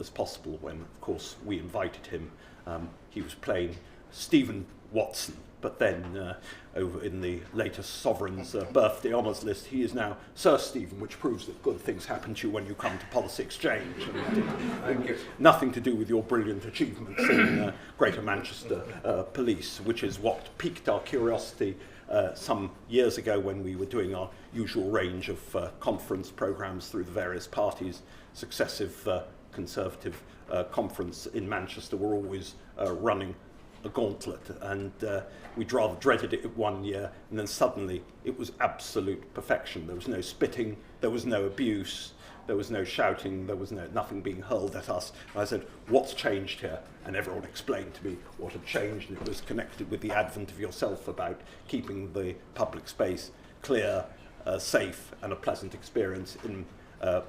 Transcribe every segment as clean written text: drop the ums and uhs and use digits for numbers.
as possible when, of course, we invited him. He was playing Stephen Watson, but then over in the latest Sovereign's birthday honours list, he is now Sir Stephen, which proves that good things happen to you when you come to Policy Exchange. And nothing to do with your brilliant achievements in Greater Manchester Police, which is what piqued our curiosity some years ago when we were doing our usual range of conference programmes through the various parties. Successive Conservative conference in Manchester were always running a gauntlet, and we'd rather dreaded it one year, and then suddenly it was absolute perfection. There was no spitting, there was no abuse, there was no shouting, there was nothing being hurled at us. And I said, what's changed here? And everyone explained to me what had changed, and it was connected with the advent of yourself about keeping the public space clear, safe, and a pleasant experience in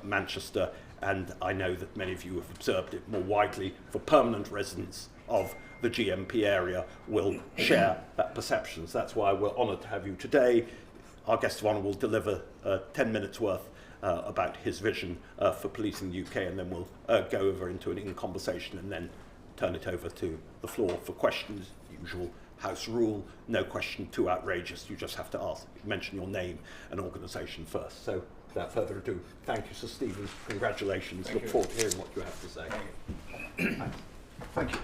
Manchester. And I know that many of you have observed it more widely. For permanent residents of the GMP area will share that perception. So that's why we're honoured to have you today. Our guest of honour will deliver 10 minutes worth about his vision for policing the UK, and then we'll go over into an in-conversation and then turn it over to the floor for questions. Usual House rule, no question too outrageous. You just have to mention your name and organisation first. So without further ado, thank you, Sir Stephen. Congratulations. Look forward to hearing what you have to say. Thank you.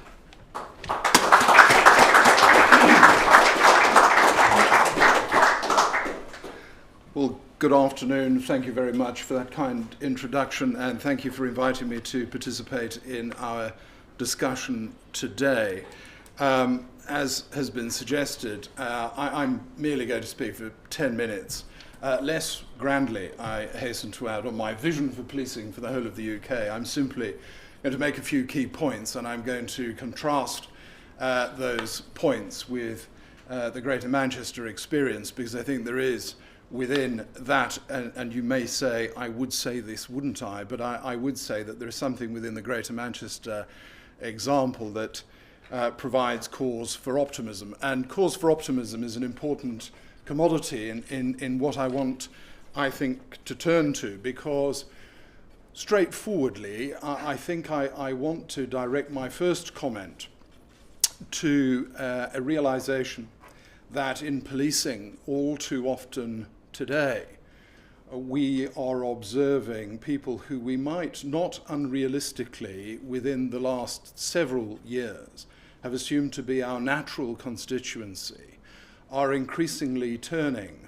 Well, good afternoon. Thank you very much for that kind introduction, and thank you for inviting me to participate in our discussion today. As has been suggested, I'm merely going to speak for 10 minutes. Less grandly, I hasten to add, on my vision for policing for the whole of the UK. I'm simply going to make a few key points, and I'm going to contrast those points with the Greater Manchester experience, because I think there is within that, and you may say, I would say this, wouldn't I? But I would say that there is something within the Greater Manchester example that provides cause for optimism. And cause for optimism is an important commodity in what I want, I think, to turn to, because straightforwardly, I think I want to direct my first comment to a realization that in policing, all too often today, we are observing people who we might not unrealistically, within the last several years, have assumed to be our natural constituency, are increasingly turning,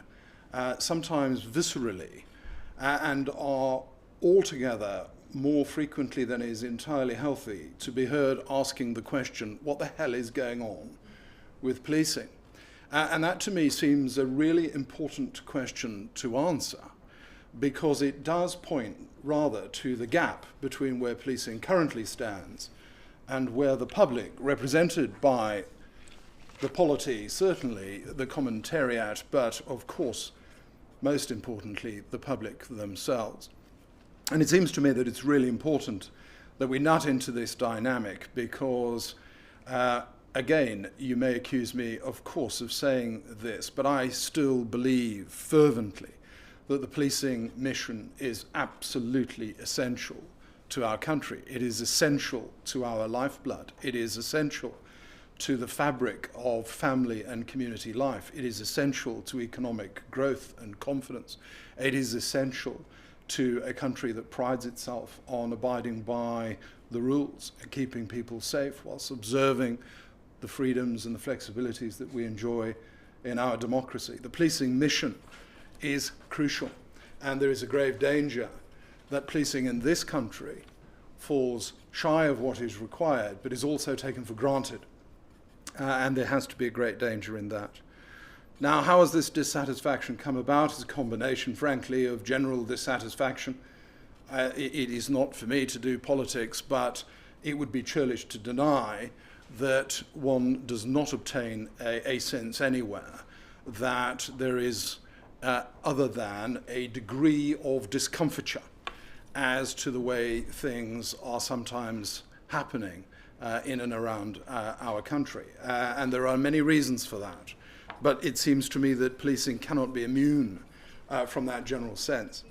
sometimes viscerally, and are altogether more frequently than is entirely healthy to be heard asking the question, what the hell is going on with policing? And that to me seems a really important question to answer, because it does point rather to the gap between where policing currently stands and where the public, represented by the polity, certainly the commentariat, but of course, most importantly, the public themselves. And it seems to me that it's really important that we nut into this dynamic, because again, you may accuse me, of course, of saying this, but I still believe fervently that the policing mission is absolutely essential to our country. It is essential to our lifeblood. It is essential to the fabric of family and community life. It is essential to economic growth and confidence. It is essential to a country that prides itself on abiding by the rules and keeping people safe whilst observing the freedoms and the flexibilities that we enjoy in our democracy. The policing mission is crucial, and there is a grave danger that policing in this country falls shy of what is required, but is also taken for granted. And there has to be a great danger in that. Now, how has this dissatisfaction come about? It's a combination, frankly, of general dissatisfaction. It is not for me to do politics, but it would be churlish to deny that one does not obtain a sense anywhere that there is other than a degree of discomfiture as to the way things are sometimes happening in and around our country. And there are many reasons for that. But it seems to me that policing cannot be immune from that general sense.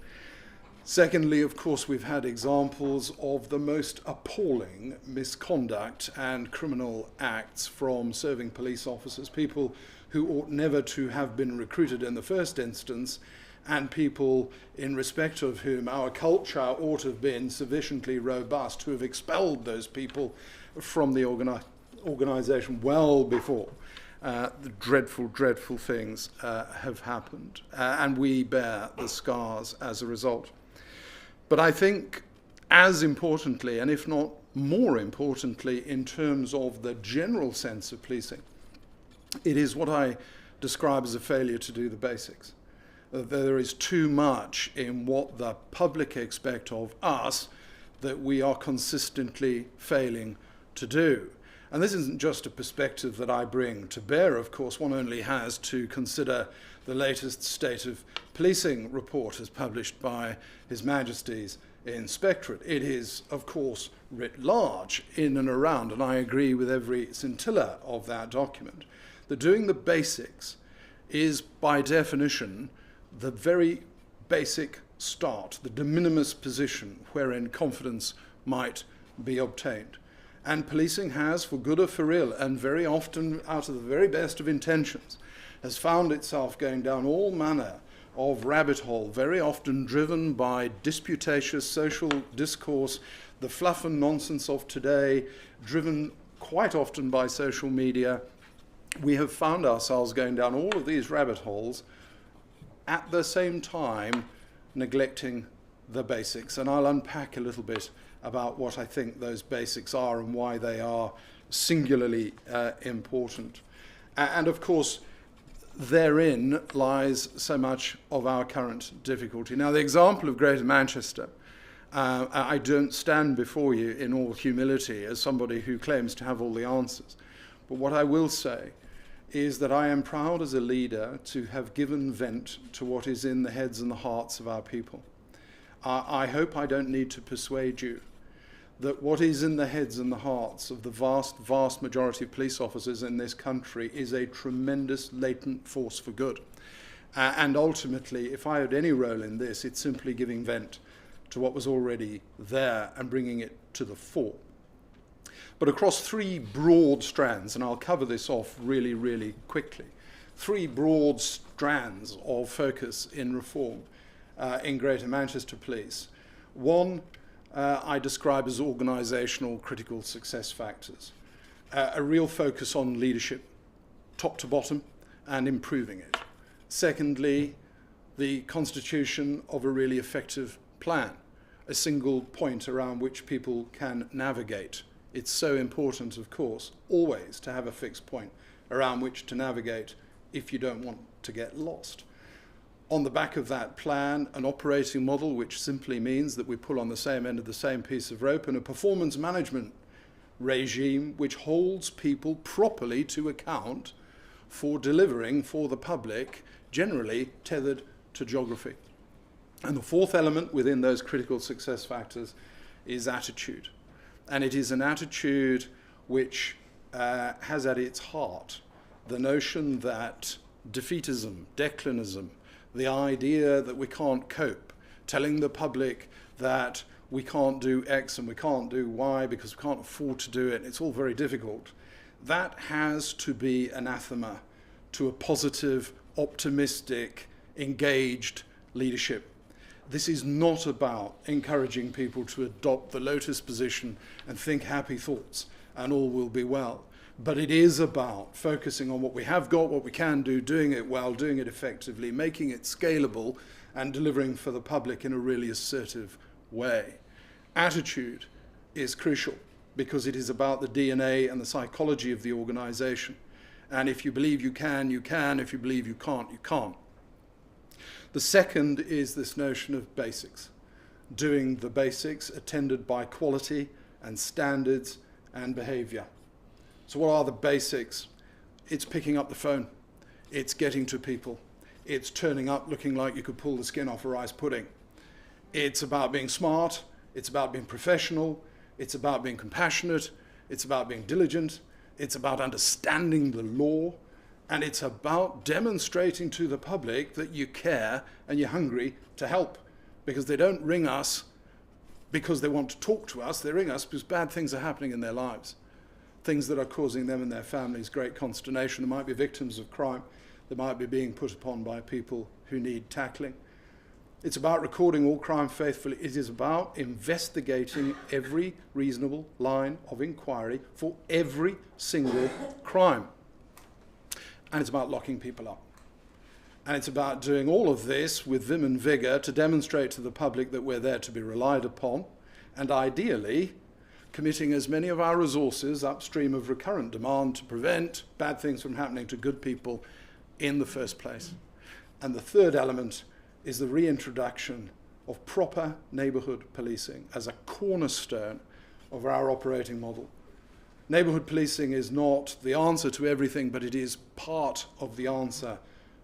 Secondly, of course, we've had examples of the most appalling misconduct and criminal acts from serving police officers, people who ought never to have been recruited in the first instance, and people in respect of whom our culture ought to have been sufficiently robust to have expelled those people from the organisation well before the dreadful, dreadful things have happened. And we bear the scars as a result. But I think as importantly, and if not more importantly, in terms of the general sense of policing, it is what I describe as a failure to do the basics. There is too much in what the public expect of us that we are consistently failing to do. And this isn't just a perspective that I bring to bear, of course. One only has to consider the latest State of Policing report as published by His Majesty's Inspectorate. It is, of course, writ large in and around, and I agree with every scintilla of that document, that doing the basics is, by definition, the very basic start, the de minimis position wherein confidence might be obtained. And policing has, for good or for ill, and very often out of the very best of intentions, has found itself going down all manner of rabbit hole, very often driven by disputatious social discourse, the fluff and nonsense of today, driven quite often by social media. We have found ourselves going down all of these rabbit holes at the same time neglecting the basics. And I'll unpack a little bit about what I think those basics are and why they are singularly important. And of course, therein lies so much of our current difficulty. Now, the example of Greater Manchester, I don't stand before you in all humility as somebody who claims to have all the answers. But what I will say is that I am proud as a leader to have given vent to what is in the heads and the hearts of our people. I hope I don't need to persuade you that what is in the heads and the hearts of the vast, vast majority of police officers in this country is a tremendous latent force for good. And ultimately, if I had any role in this, it's simply giving vent to what was already there and bringing it to the fore. But across three broad strands, and I'll cover this off really, really quickly, three broad strands of focus in reform in Greater Manchester Police. One, I describe as organisational critical success factors. A real focus on leadership, top to bottom, and improving it. Secondly, the constitution of a really effective plan, a single point around which people can navigate. It's so important, of course, always to have a fixed point around which to navigate if you don't want to get lost. On the back of that plan, an operating model which simply means that we pull on the same end of the same piece of rope, and a performance management regime which holds people properly to account for delivering for the public, generally tethered to geography. And the fourth element within those critical success factors is attitude. And it is an attitude which has at its heart the notion that defeatism, declinism, the idea that we can't cope, telling the public that we can't do X and we can't do Y because we can't afford to do it, it's all very difficult, that has to be anathema to a positive, optimistic, engaged leadership. This is not about encouraging people to adopt the lotus position and think happy thoughts and all will be well. But it is about focusing on what we have got, what we can do, doing it well, doing it effectively, making it scalable, and delivering for the public in a really assertive way. Attitude is crucial because it is about the DNA and the psychology of the organisation. And if you believe you can, you can. If you believe you can't, you can't. The second is this notion of basics. Doing the basics attended by quality and standards and behaviour. So what are the basics? It's picking up the phone. It's getting to people. It's turning up looking like you could pull the skin off a rice pudding. It's about being smart. It's about being professional. It's about being compassionate. It's about being diligent. It's about understanding the law. And it's about demonstrating to the public that you care and you're hungry to help because they don't ring us because they want to talk to us. They ring us because bad things are happening in their lives, things that are causing them and their families great consternation. They might be victims of crime. They might be being put upon by people who need tackling. It's about recording all crime faithfully. It is about investigating every reasonable line of inquiry for every single crime. And it's about locking people up. And it's about doing all of this with vim and vigour to demonstrate to the public that we're there to be relied upon, and ideally committing as many of our resources upstream of recurrent demand to prevent bad things from happening to good people in the first place. And the third element is the reintroduction of proper neighbourhood policing as a cornerstone of our operating model. Neighbourhood policing is not the answer to everything, but it is part of the answer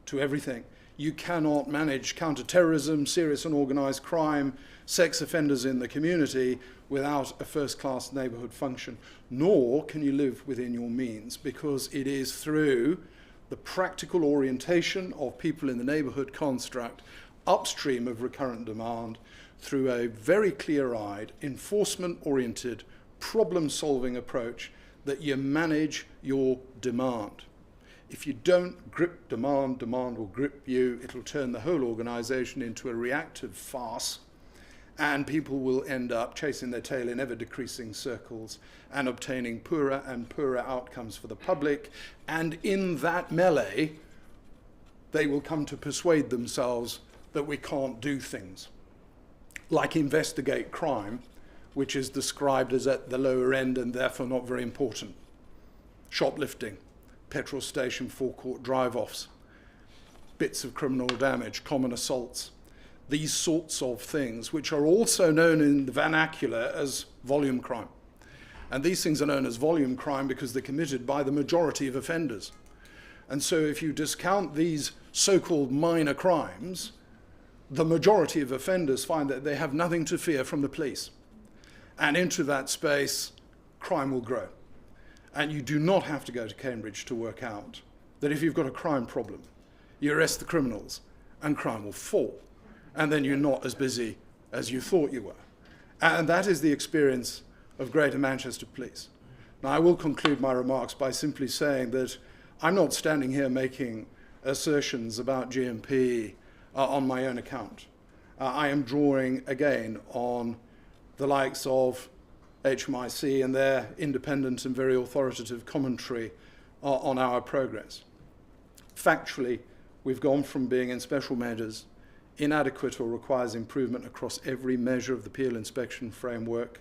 to everything. You cannot manage counter-terrorism, serious and organised crime, sex offenders in the community without a first-class neighbourhood function, nor can you live within your means, because it is through the practical orientation of people in the neighbourhood construct upstream of recurrent demand through a very clear-eyed, enforcement-oriented, problem-solving approach that you manage your demand. If you don't grip demand, demand will grip you. It'll turn the whole organisation into a reactive farce, and people will end up chasing their tail in ever-decreasing circles and obtaining poorer and poorer outcomes for the public. And in that melee, they will come to persuade themselves that we can't do things like investigate crime, which is described as at the lower end and therefore not very important. Shoplifting, petrol station forecourt drive-offs, bits of criminal damage, common assaults, these sorts of things, which are also known in the vernacular as volume crime. And these things are known as volume crime because they're committed by the majority of offenders. And so if you discount these so-called minor crimes, the majority of offenders find that they have nothing to fear from the police. And into that space, crime will grow. And you do not have to go to Cambridge to work out that if you've got a crime problem, you arrest the criminals and crime will fall. And then you're not as busy as you thought you were. And that is the experience of Greater Manchester Police. Now, I will conclude my remarks by simply saying that I'm not standing here making assertions about GMP on my own account. I am drawing, again, on the likes of HMIC and their independent and very authoritative commentary on our progress. Factually, we've gone from being in special measures, inadequate or requires improvement across every measure of the Peel inspection framework,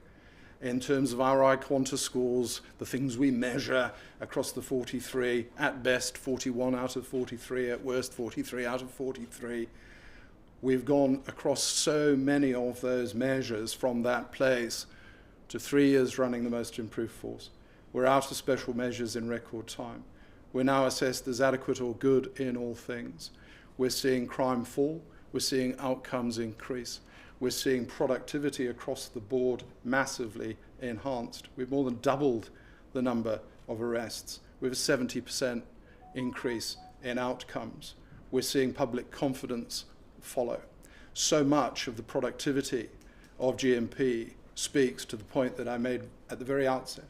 in terms of our IQuanta scores, the things we measure across the 43, at best 41 out of 43, at worst 43 out of 43. We've gone across so many of those measures from that place to 3 years running the most improved force. We're out of special measures in record time. We're now assessed as adequate or good in all things. We're seeing crime fall. We're seeing outcomes increase. We're seeing productivity across the board massively enhanced. We've more than doubled the number of arrests. We have a 70% increase in outcomes. We're seeing public confidence follow. So much of the productivity of GMP speaks to the point that I made at the very outset,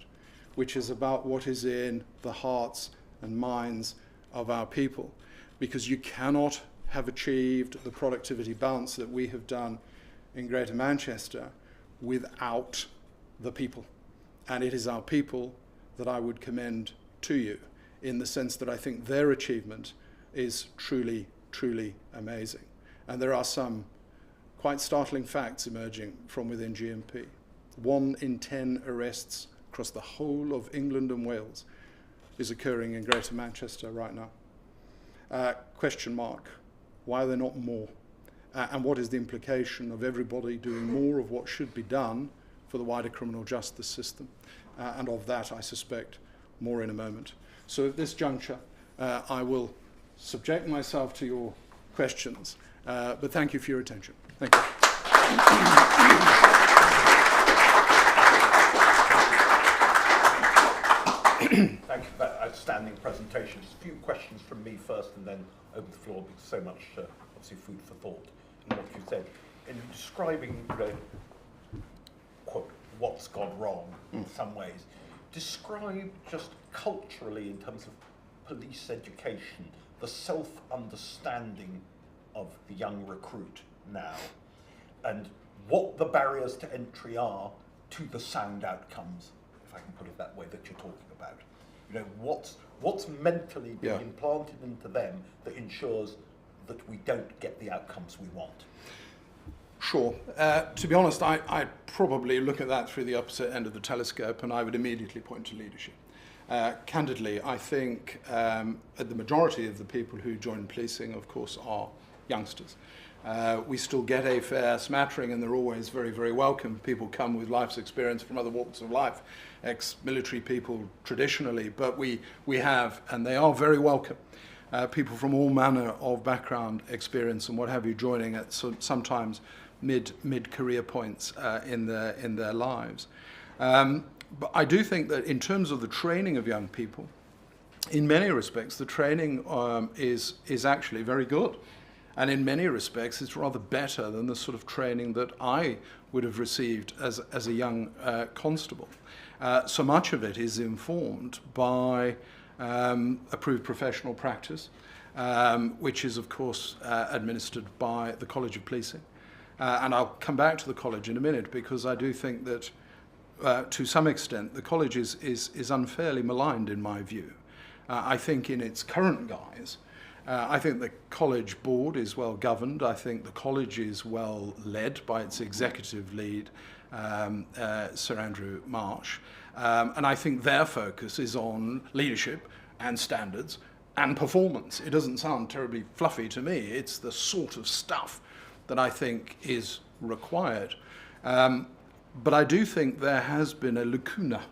which is about what is in the hearts and minds of our people. Because you cannot have achieved the productivity bounce that we have done in Greater Manchester without the people. And it is our people that I would commend to you, in the sense that I think their achievement is truly, truly amazing. And there are some quite startling facts emerging from within GMP. 1 in 10 arrests across the whole of England and Wales is occurring in Greater Manchester right now. Question mark, why are there not more? And what is the implication of everybody doing more of what should be done for the wider criminal justice system? And of that, I suspect, more in a moment. So at this juncture, I will subject myself to your questions. But thank you for your attention. Thank you. Thank you for that outstanding presentation. Just a few questions from me first and then open the floor, because so much, obviously, food for thought in what you said. in describing, quote, what's gone wrong in some ways, describe just culturally in terms of police education, the self-understanding of the young recruit now, and what the barriers to entry are to the sound outcomes, if I can put it that way, that you're talking about. What's mentally being implanted into them that ensures that we don't get the outcomes we want? Sure. To be honest, I probably look at that through the opposite end of the telescope, and I would immediately point to leadership. Candidly, I think the majority of the people who join policing, of course, are youngsters. We still get a fair smattering, and they're always very, very welcome. People come with life's experience from other walks of life, ex-military people traditionally, but we have, and they are very welcome, people from all manner of background, experience, and what have you, joining at sometimes mid-career points in their lives. But I do think that in terms of the training of young people, in many respects, the training is actually very good. And in many respects, it's rather better than the sort of training that I would have received as a young constable. So much of it is informed by approved professional practice, which is, of course, administered by the College of Policing. And I'll come back to the college in a minute, because I do think that, to some extent, the college is unfairly maligned, in my view. I think in its current guise, I think the college board is well governed. I think the college is well led by its executive lead, Sir Andrew Marsh. And I think their focus is on leadership and standards and performance. It doesn't sound terribly fluffy to me. It's the sort of stuff that I think is required. But I do think there has been a lacuna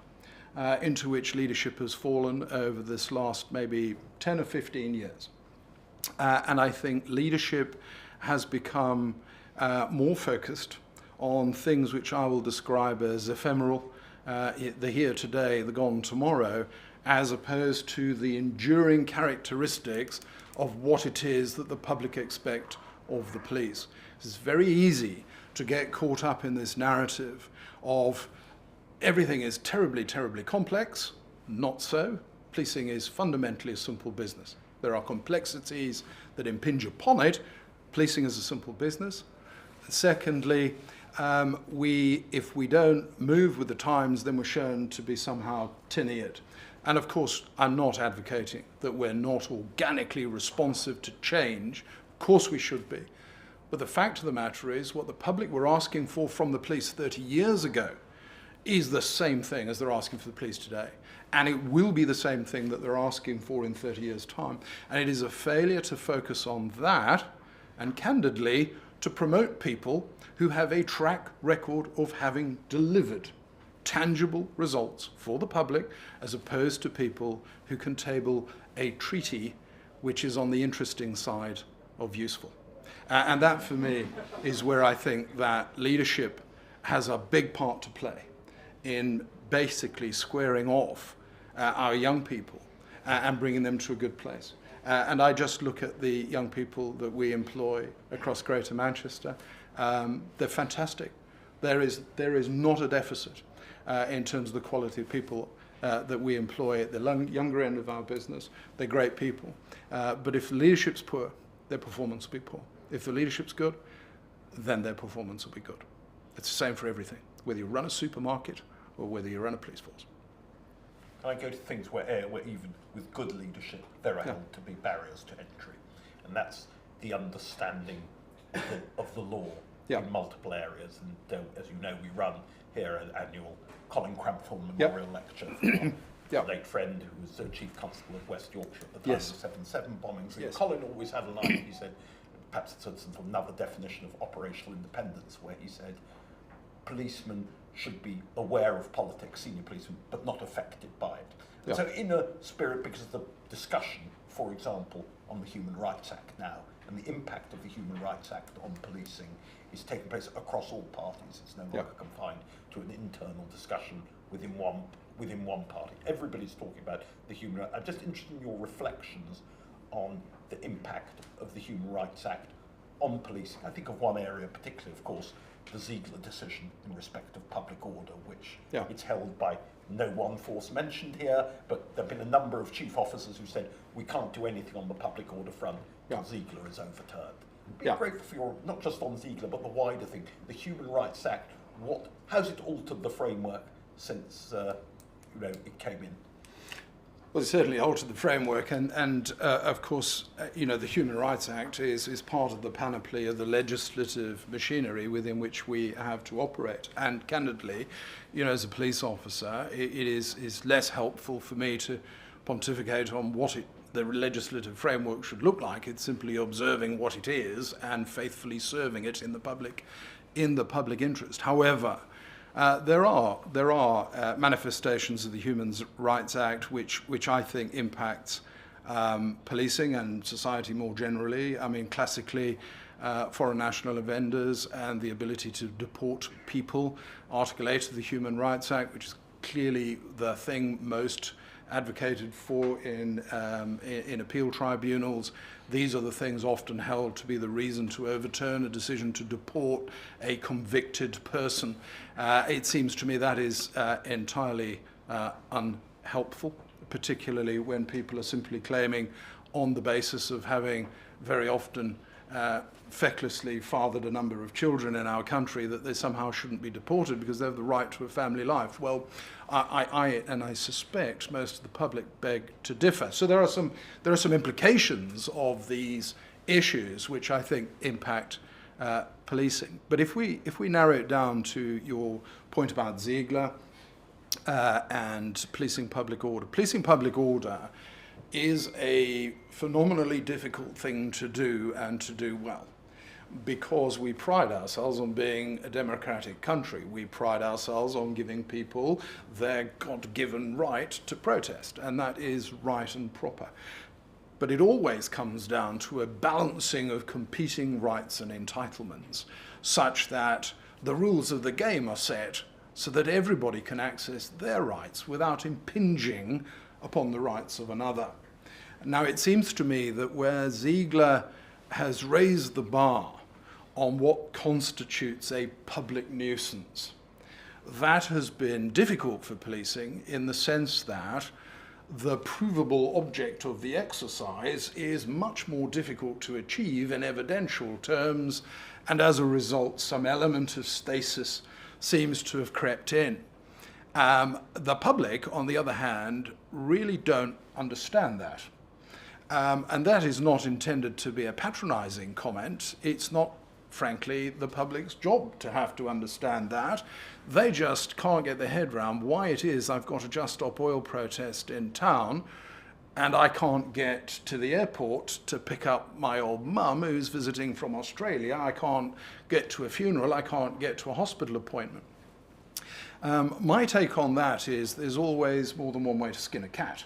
into which leadership has fallen over this last maybe 10 or 15 years. And I think leadership has become more focused on things which I will describe as ephemeral, the here today, the gone tomorrow, as opposed to the enduring characteristics of what it is that the public expect of the police. It's very easy to get caught up in this narrative of everything is terribly, terribly complex. Not so. Policing is fundamentally a simple business. There are complexities that impinge upon it. Policing is a simple business. Secondly, if we don't move with the times, then we're shown to be somehow tin-eared. And of course, I'm not advocating that we're not organically responsive to change. Of course we should be. But the fact of the matter is, what the public were asking for from the police 30 years ago is the same thing as they're asking for the police today. And it will be the same thing that they're asking for in 30 years' time. And it is a failure to focus on that, and candidly, to promote people who have a track record of having delivered tangible results for the public, as opposed to people who can table a treaty which is on the interesting side of useful. And that, for me, is where I think that leadership has a big part to play in basically squaring off our young people and bringing them to a good place. And I just look at the young people that we employ across Greater Manchester. They're fantastic. There is not a deficit in terms of the quality of people that we employ at the younger end of our business. They're great people. But if the leadership's poor, their performance will be poor. If the leadership's good, then their performance will be good. It's the same for everything, whether you run a supermarket or whether you run a police force. Can I go to things where even with good leadership, there are held to be barriers to entry? And that's the understanding of the law in multiple areas. And as you know, we run here an annual Colin Crampthorne Memorial Lecture for a late friend who was Chief Constable of West Yorkshire at the time of the 7/7 bombings. And Colin always had a line, he said, perhaps it's another definition of operational independence, where he said, policemen should be aware of politics, senior policemen, but not affected by it. And so in a spirit, because of the discussion, for example, on the Human Rights Act now, and the impact of the Human Rights Act on policing is taking place across all parties. It's no longer confined to an internal discussion within one party. Everybody's talking about the human rights. I'm just interested in your reflections on the impact of the Human Rights Act on policing, I think of one area particularly, of course, the Ziegler decision in respect of public order, which it's held by no one force mentioned here, but there have been a number of chief officers who said we can't do anything on the public order front until Ziegler is overturned. It'd be grateful for your, not just on Ziegler, but the wider thing, the Human Rights Act. How's it altered the framework since it came in? Well, it certainly altered the framework, and of course, the Human Rights Act is part of the panoply of the legislative machinery within which we have to operate. And candidly, as a police officer, it is less helpful for me to pontificate on what the legislative framework should look like. It's simply observing what it is and faithfully serving it in the public interest. However, there are manifestations of the Human Rights Act which I think impacts policing and society more generally. I mean, classically, foreign national offenders and the ability to deport people. Article 8 of the Human Rights Act, which is clearly the thing most advocated for in appeal tribunals. These are the things often held to be the reason to overturn a decision to deport a convicted person. It seems to me that is entirely unhelpful, particularly when people are simply claiming on the basis of having very often fecklessly fathered a number of children in our country that they somehow shouldn't be deported because they have the right to a family life. Well, I suspect most of the public beg to differ. So there are some implications of these issues which I think impact policing. But if we narrow it down to your point about Ziegler and policing public order is a phenomenally difficult thing to do and to do well, because we pride ourselves on being a democratic country. We pride ourselves on giving people their God-given right to protest, and that is right and proper. But it always comes down to a balancing of competing rights and entitlements, such that the rules of the game are set so that everybody can access their rights without impinging upon the rights of another. Now, it seems to me that where Ziegler has raised the bar on what constitutes a public nuisance, that has been difficult for policing in the sense that the provable object of the exercise is much more difficult to achieve in evidential terms, and as a result, some element of stasis seems to have crept in. The public, on the other hand, really don't understand that. And that is not intended to be a patronizing comment. It's not, frankly, the public's job to have to understand that. They just can't get their head around why it is I've got a Just Stop Oil protest in town and I can't get to the airport to pick up my old mum who's visiting from Australia. I can't get to a funeral. I can't get to a hospital appointment. My take on that is there's always more than one way to skin a cat.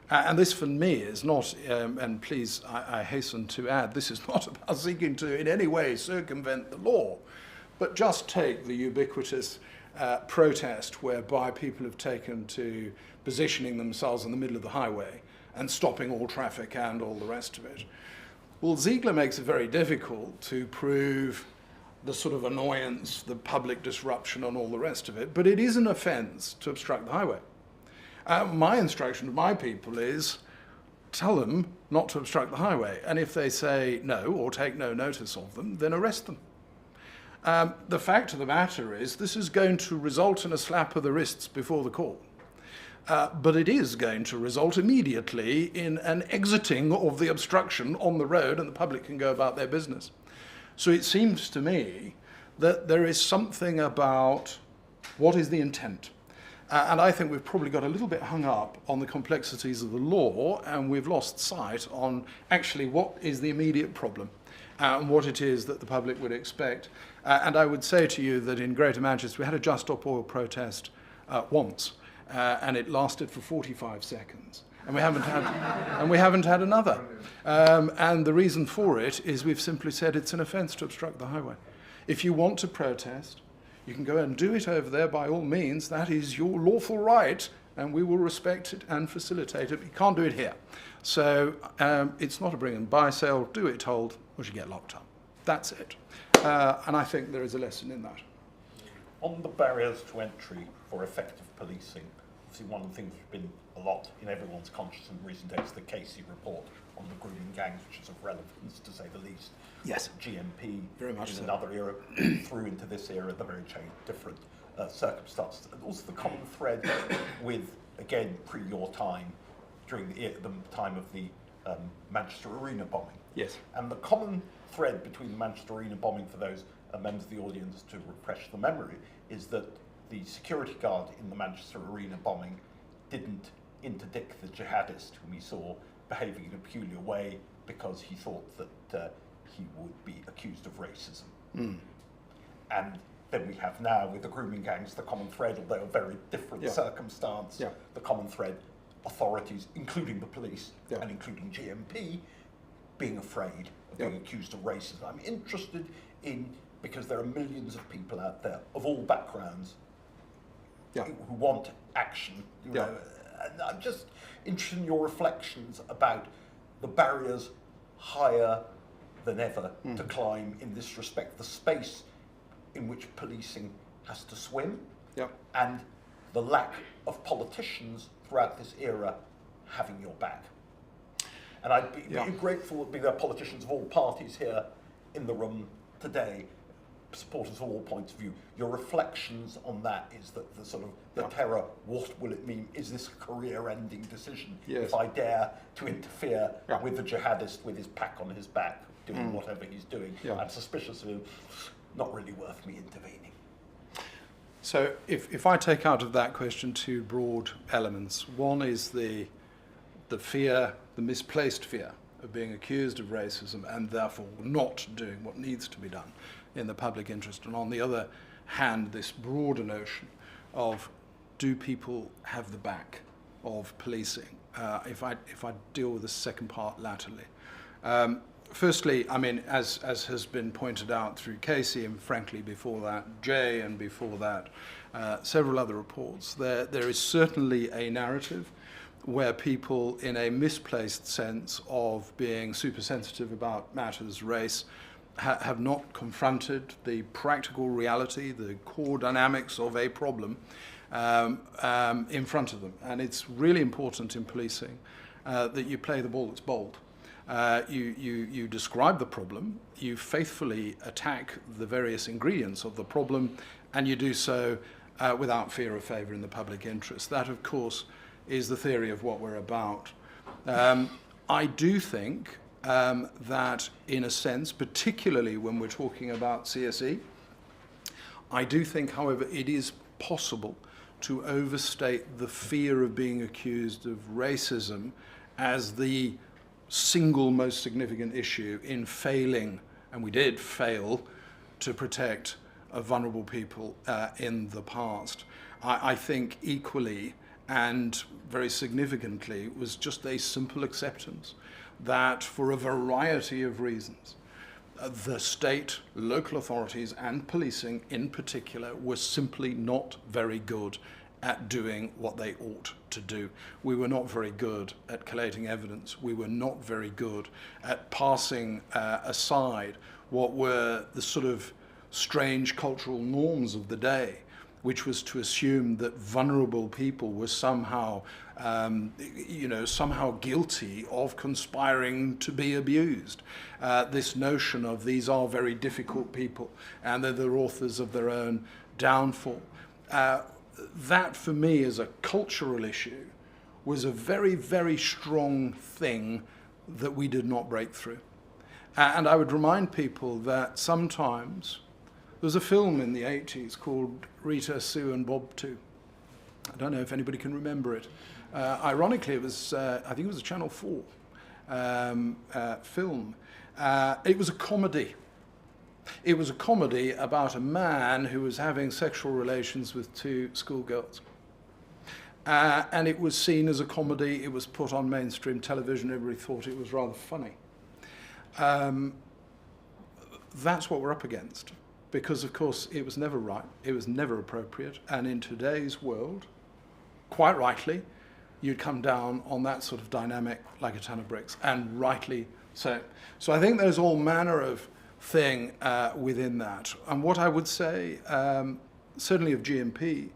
And this for me is not, and please I hasten to add, this is not about seeking to in any way circumvent the law, but just take the ubiquitous protest whereby people have taken to positioning themselves in the middle of the highway and stopping all traffic and all the rest of it. Well, Ziegler makes it very difficult to prove the sort of annoyance, the public disruption and all the rest of it, but it is an offence to obstruct the highway. My instruction to my people is tell them not to obstruct the highway, and if they say no or take no notice of them, then arrest them. The fact of the matter is this is going to result in a slap of the wrists before the court. But it is going to result immediately in an exiting of the obstruction on the road, and the public can go about their business. So it seems to me that there is something about what is the intent. And I think we've probably got a little bit hung up on the complexities of the law, and we've lost sight on actually what is the immediate problem and what it is that the public would expect. And I would say to you that in Greater Manchester we had a Just Stop Oil protest once. And it lasted for 45 seconds. And we haven't had another. And the reason for it is we've simply said it's an offence to obstruct the highway. If you want to protest, you can go and do it over there by all means. That is your lawful right, and we will respect it and facilitate it. But you can't do it here. So it's not a bring and buy sale. Do it told, or you get locked up. That's it. And I think there is a lesson in that. On the barriers to entry for effective policing, obviously one of the things that's been a lot in everyone's conscience in recent days, the Casey report on the grooming gangs, which is of relevance to say the least. Yes. GMP Very much in so. another era, through into this era, the very different circumstances. And also the common thread with, again, pre your time, during the time of the Manchester Arena bombing. Yes. And the common thread between the Manchester Arena bombing, for those members of the audience to refresh the memory, is that the security guard in the Manchester Arena bombing didn't interdict the jihadist whom he saw behaving in a peculiar way because he thought that he would be accused of racism. Mm. And then we have now, with the grooming gangs, the common thread, although a very different circumstance, the common thread, authorities, including the police and including GMP, being afraid of being accused of racism. I'm interested in, because there are millions of people out there of all backgrounds who want action. You know, and I'm just interested in your reflections about the barriers higher than ever to climb in this respect, the space in which policing has to swim, and the lack of politicians throughout this era having your back. And I'd be grateful that there are politicians of all parties here in the room today, supporters of all points of view. Your reflections on that is that the sort of the terror, what will it mean? Is this a career-ending decision if I dare to interfere with the jihadist with his pack on his back, doing whatever he's doing? I'm suspicious of him, not really worth me intervening. So if I take out of that question two broad elements, one is the fear, the misplaced fear of being accused of racism and therefore not doing what needs to be done in the public interest, and on the other hand, this broader notion of, do people have the back of policing? If I deal with the second part latterly. Firstly, I mean, as has been pointed out through Casey, and frankly before that Jay, and before that several other reports, there is certainly a narrative where people, in a misplaced sense of being super sensitive about matters race, have not confronted the practical reality, the core dynamics of a problem in front of them. And it's really important in policing that you play the ball that's bold. You describe the problem, you faithfully attack the various ingredients of the problem, and you do so without fear or favour in the public interest. That, of course, is the theory of what we're about. I do think that, in a sense, particularly when we're talking about CSE, I do think, however, it is possible to overstate the fear of being accused of racism as the single most significant issue in failing, and we did fail, to protect vulnerable people in the past. I think equally and very significantly was just a simple acceptance that for a variety of reasons, the state, local authorities and policing in particular were simply not very good at doing what they ought to do. We were not very good at collating evidence. We were not very good at passing aside what were the sort of strange cultural norms of the day, which was to assume that vulnerable people were somehow, somehow guilty of conspiring to be abused. This notion of these are very difficult people and they're the authors of their own downfall. That, for me, as a cultural issue, was a very, very strong thing that we did not break through. And I would remind people that sometimes there was a film in the 80s called Rita, Sue and Bob 2. I don't know if anybody can remember it. Ironically, it was, I think it was a Channel 4 film. It was a comedy. It was a comedy about a man who was having sexual relations with two schoolgirls. And it was seen as a comedy. It was put on mainstream television. Everybody thought it was rather funny. That's what we're up against. Because, of course, it was never right. It was never appropriate. And in today's world, quite rightly, you'd come down on that sort of dynamic like a ton of bricks. And rightly so. So I think there's all manner of thing within that. And what I would say, certainly of GMP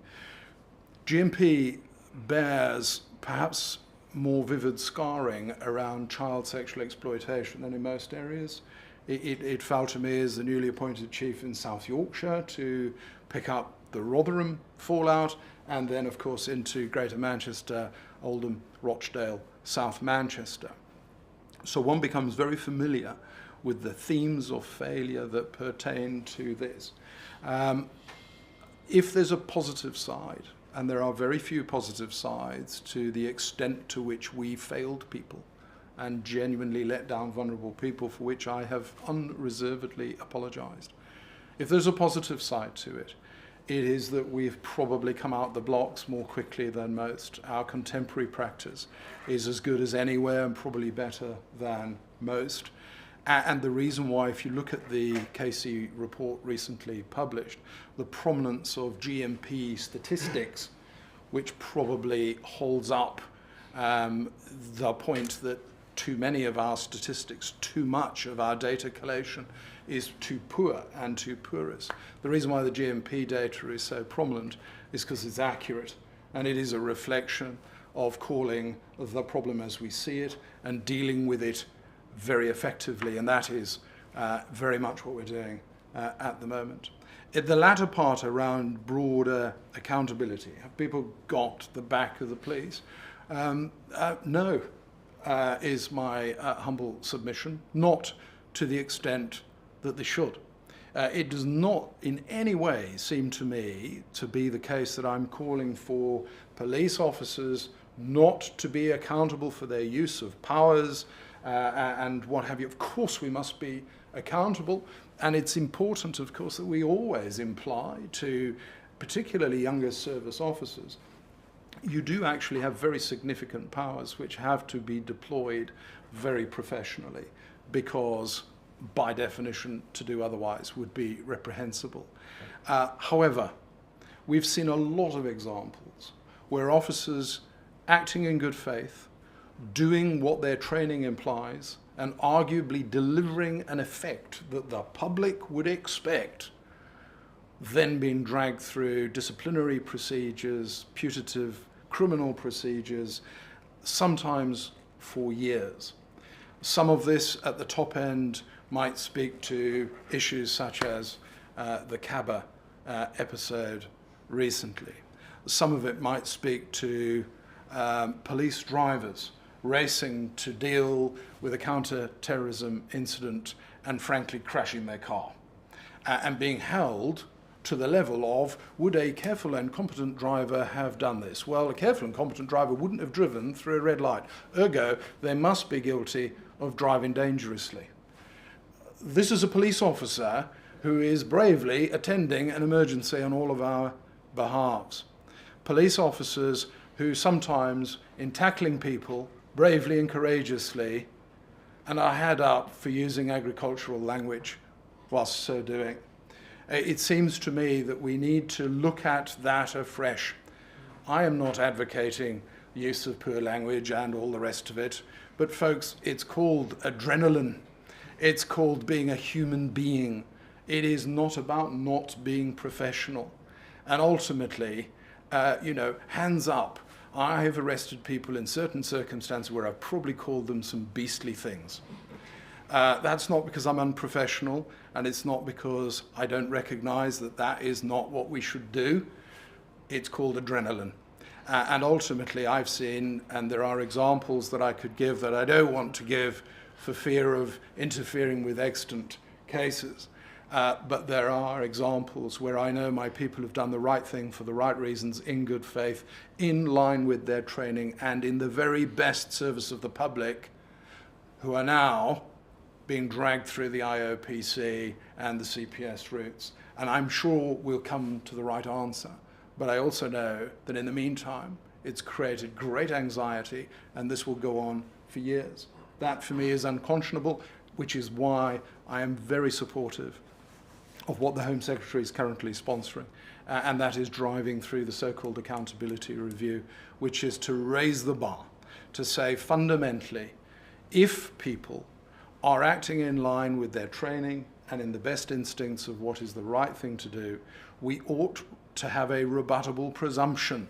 bears perhaps more vivid scarring around child sexual exploitation than in most areas. It fell to me as the newly appointed chief in South Yorkshire to pick up the Rotherham fallout, and then of course into Greater Manchester, Oldham, Rochdale, South Manchester. So one becomes very familiar with the themes of failure that pertain to this. If there's a positive side, and there are very few positive sides to the extent to which we failed people and genuinely let down vulnerable people, for which I have unreservedly apologized. If there's a positive side to it, it is that we've probably come out the blocks more quickly than most. Our contemporary practice is as good as anywhere and probably better than most. And the reason why, if you look at the Casey report recently published, the prominence of GMP statistics, which probably holds up the point that too many of our statistics, too much of our data collation is too poor and too porous. The reason why the GMP data is so prominent is because it's accurate, and it is a reflection of calling the problem as we see it and dealing with it very effectively, and that is very much what we're doing at the moment. In the latter part around broader accountability, have people got the back of the police? No, is my humble submission, not to the extent that they should. It does not in any way seem to me to be the case that I'm calling for police officers not to be accountable for their use of powers and what have you. Of course we must be accountable, and it's important, of course, that we always imply to particularly younger service officers, you do actually have very significant powers which have to be deployed very professionally, because by definition to do otherwise would be reprehensible. However, we've seen a lot of examples where officers acting in good faith, doing what their training implies, and arguably delivering an effect that the public would expect, then being dragged through disciplinary procedures, putative criminal procedures, sometimes for years. Some of this at the top end might speak to issues such as the Cabba episode recently. Some of it might speak to police drivers racing to deal with a counter-terrorism incident and frankly crashing their car and being held to the level of, would a careful and competent driver have done this? Well, a careful and competent driver wouldn't have driven through a red light. Ergo, they must be guilty of driving dangerously. This is a police officer who is bravely attending an emergency on all of our behalves. Police officers who sometimes, in tackling people bravely and courageously, and are had up for using agricultural language whilst so doing. It seems to me that we need to look at that afresh. I am not advocating the use of poor language and all the rest of it, but folks, it's called adrenaline. It's called being a human being. It is not about not being professional. And ultimately, hands up. I have arrested people in certain circumstances where I've probably called them some beastly things. That's not because I'm unprofessional, and it's not because I don't recognize that that is not what we should do. It's called adrenaline. And ultimately I've seen, and there are examples that I could give that I don't want to give for fear of interfering with extant cases, but there are examples where I know my people have done the right thing for the right reasons, in good faith, in line with their training, and in the very best service of the public, who are now being dragged through the IOPC and the CPS routes. And I'm sure we'll come to the right answer. But I also know that in the meantime, it's created great anxiety, and this will go on for years. That for me is unconscionable, which is why I am very supportive of what the Home Secretary is currently sponsoring, and that is driving through the so-called accountability review, which is to raise the bar, to say fundamentally, if people are acting in line with their training and in the best instincts of what is the right thing to do, we ought to have a rebuttable presumption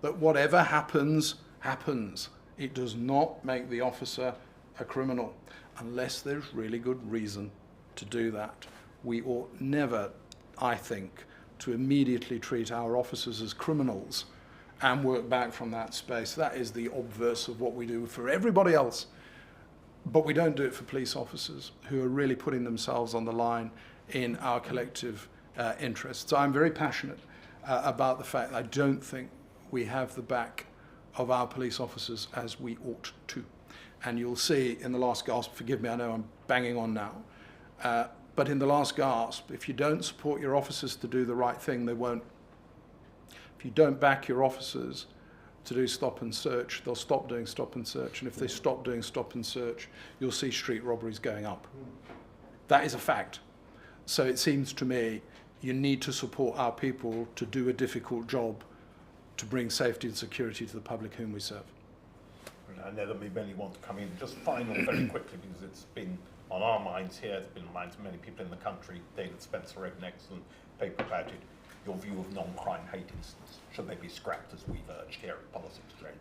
that whatever happens, happens. It does not make the officer a criminal unless there's really good reason to do that. We ought never, I think, to immediately treat our officers as criminals and work back from that space. That is the obverse of what we do for everybody else. But we don't do it for police officers who are really putting themselves on the line in our collective interests. So I'm very passionate about the fact that I don't think we have the back of our police officers as we ought to. And you'll see in the last gasp, forgive me, I know I'm banging on now, but in the last gasp, if you don't support your officers to do the right thing, they won't. If you don't back your officers to do stop and search, they'll stop doing stop and search. And if they stop doing stop and search, you'll see street robberies going up. That is a fact. So it seems to me you need to support our people to do a difficult job to bring safety and security to the public whom we serve. I know that we many want to come in. Just final very quickly, because it's been on our minds here, it's been on the minds of many people in the country. David Spencer wrote an excellent paper about it. Your view of non-crime hate incidents. Should they be scrapped as we've urged here at Policy Exchange?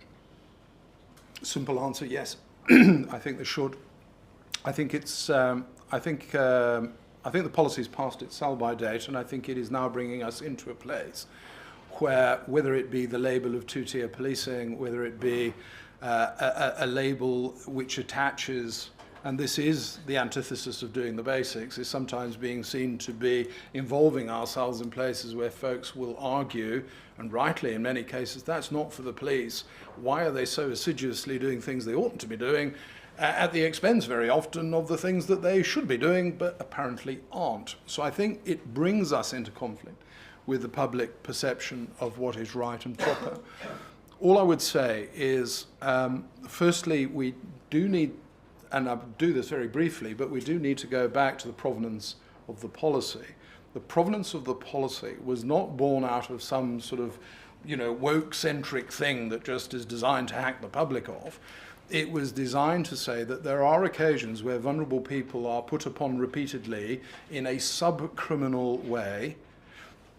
Simple answer, yes. I think they should. I think it's. I think the policy's passed its sell-by date, and I think it is now bringing us into a place where, whether it be the label of two-tier policing, whether it be a label which attaches, and this is the antithesis of doing the basics, is sometimes being seen to be involving ourselves in places where folks will argue, and rightly in many cases, that's not for the police. Why are they so assiduously doing things they oughtn't to be doing, at the expense very often of the things that they should be doing but apparently aren't? So I think it brings us into conflict with the public perception of what is right and proper. All I would say is, firstly, we do need, and I'll do this very briefly, but we do need to go back to the provenance of the policy. The provenance of the policy was not born out of some sort of, woke-centric thing that just is designed to hack the public off. It was designed to say that there are occasions where vulnerable people are put upon repeatedly in a sub-criminal way,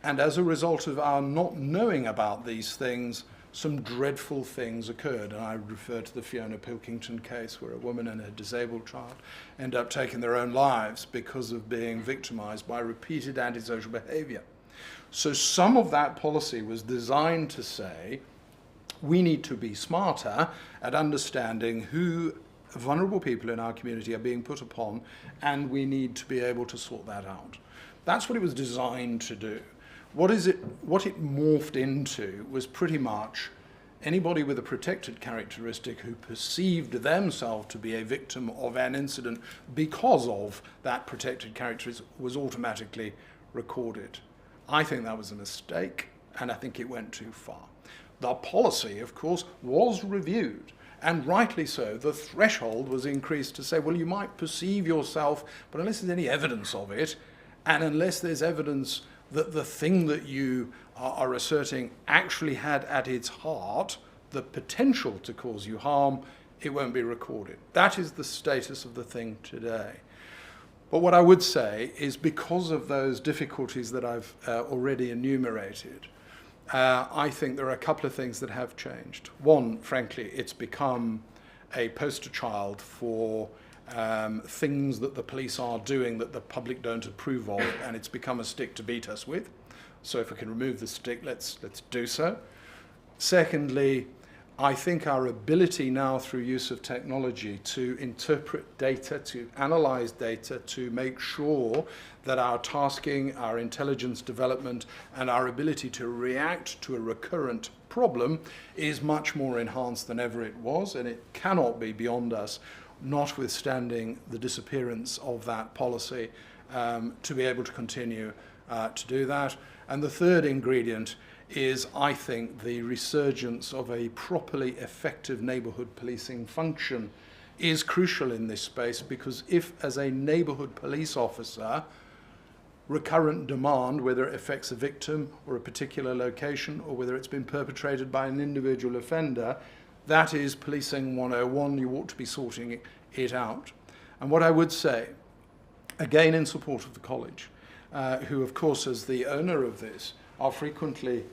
and as a result of our not knowing about these things, some dreadful things occurred. And I refer to the Fiona Pilkington case, where a woman and a disabled child end up taking their own lives because of being victimized by repeated antisocial behavior. So some of that policy was designed to say, we need to be smarter at understanding who vulnerable people in our community are being put upon, and we need to be able to sort that out. That's what it was designed to do. What it morphed into was pretty much anybody with a protected characteristic who perceived themselves to be a victim of an incident because of that protected characteristic was automatically recorded. I think that was a mistake, and I think it went too far. The policy, of course, was reviewed, and rightly so. The threshold was increased to say, well, you might perceive yourself, but unless there's any evidence of it, and unless there's evidence that the thing that you are asserting actually had at its heart the potential to cause you harm, it won't be recorded. That is the status of the thing today. But what I would say is, because of those difficulties that I've already enumerated, I think there are a couple of things that have changed. One, frankly, it's become a poster child for things that the police are doing that the public don't approve of, and it's become a stick to beat us with. So if we can remove the stick, let's do so. Secondly, I think our ability now through use of technology to interpret data, to analyze data, to make sure that our tasking, our intelligence development, and our ability to react to a recurrent problem is much more enhanced than ever it was, and it cannot be beyond us, notwithstanding the disappearance of that policy, to be able to continue to do that. And the third ingredient is, I think, the resurgence of a properly effective neighbourhood policing function is crucial in this space, because if, as a neighbourhood police officer, recurrent demand, whether it affects a victim or a particular location, or whether it's been perpetrated by an individual offender, that is policing 101. You ought to be sorting it out. And what I would say, again in support of the college, who of course as the owner of this are frequently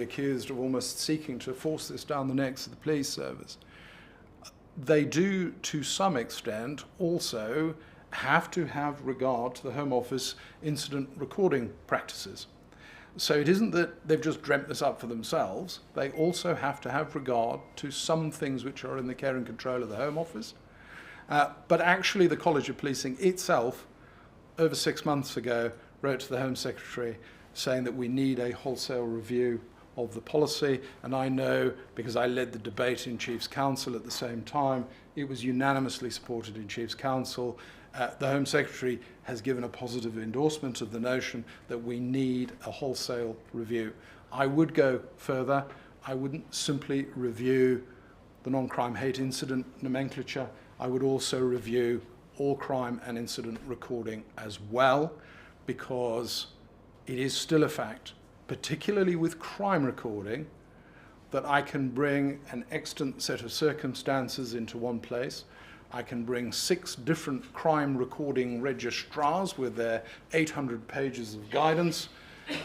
accused of almost seeking to force this down the necks of the police service. They do to some extent also have to have regard to the Home Office incident recording practices. So it isn't that they've just dreamt this up for themselves. They also have to have regard to some things which are in the care and control of the Home Office. But actually the College of Policing itself, over 6 months ago, wrote to the Home Secretary saying that we need a wholesale review of the policy. And I know, because I led the debate in Chiefs Council at the same time, it was unanimously supported in Chiefs Council. The Home Secretary has given a positive endorsement of the notion that we need a wholesale review. I would go further. I wouldn't simply review the non-crime hate incident nomenclature. I would also review all crime and incident recording as well, because it is still a fact, particularly with crime recording, that I can bring an extant set of circumstances into one place. I can bring 6 different crime recording registrars with their 800 pages of guidance,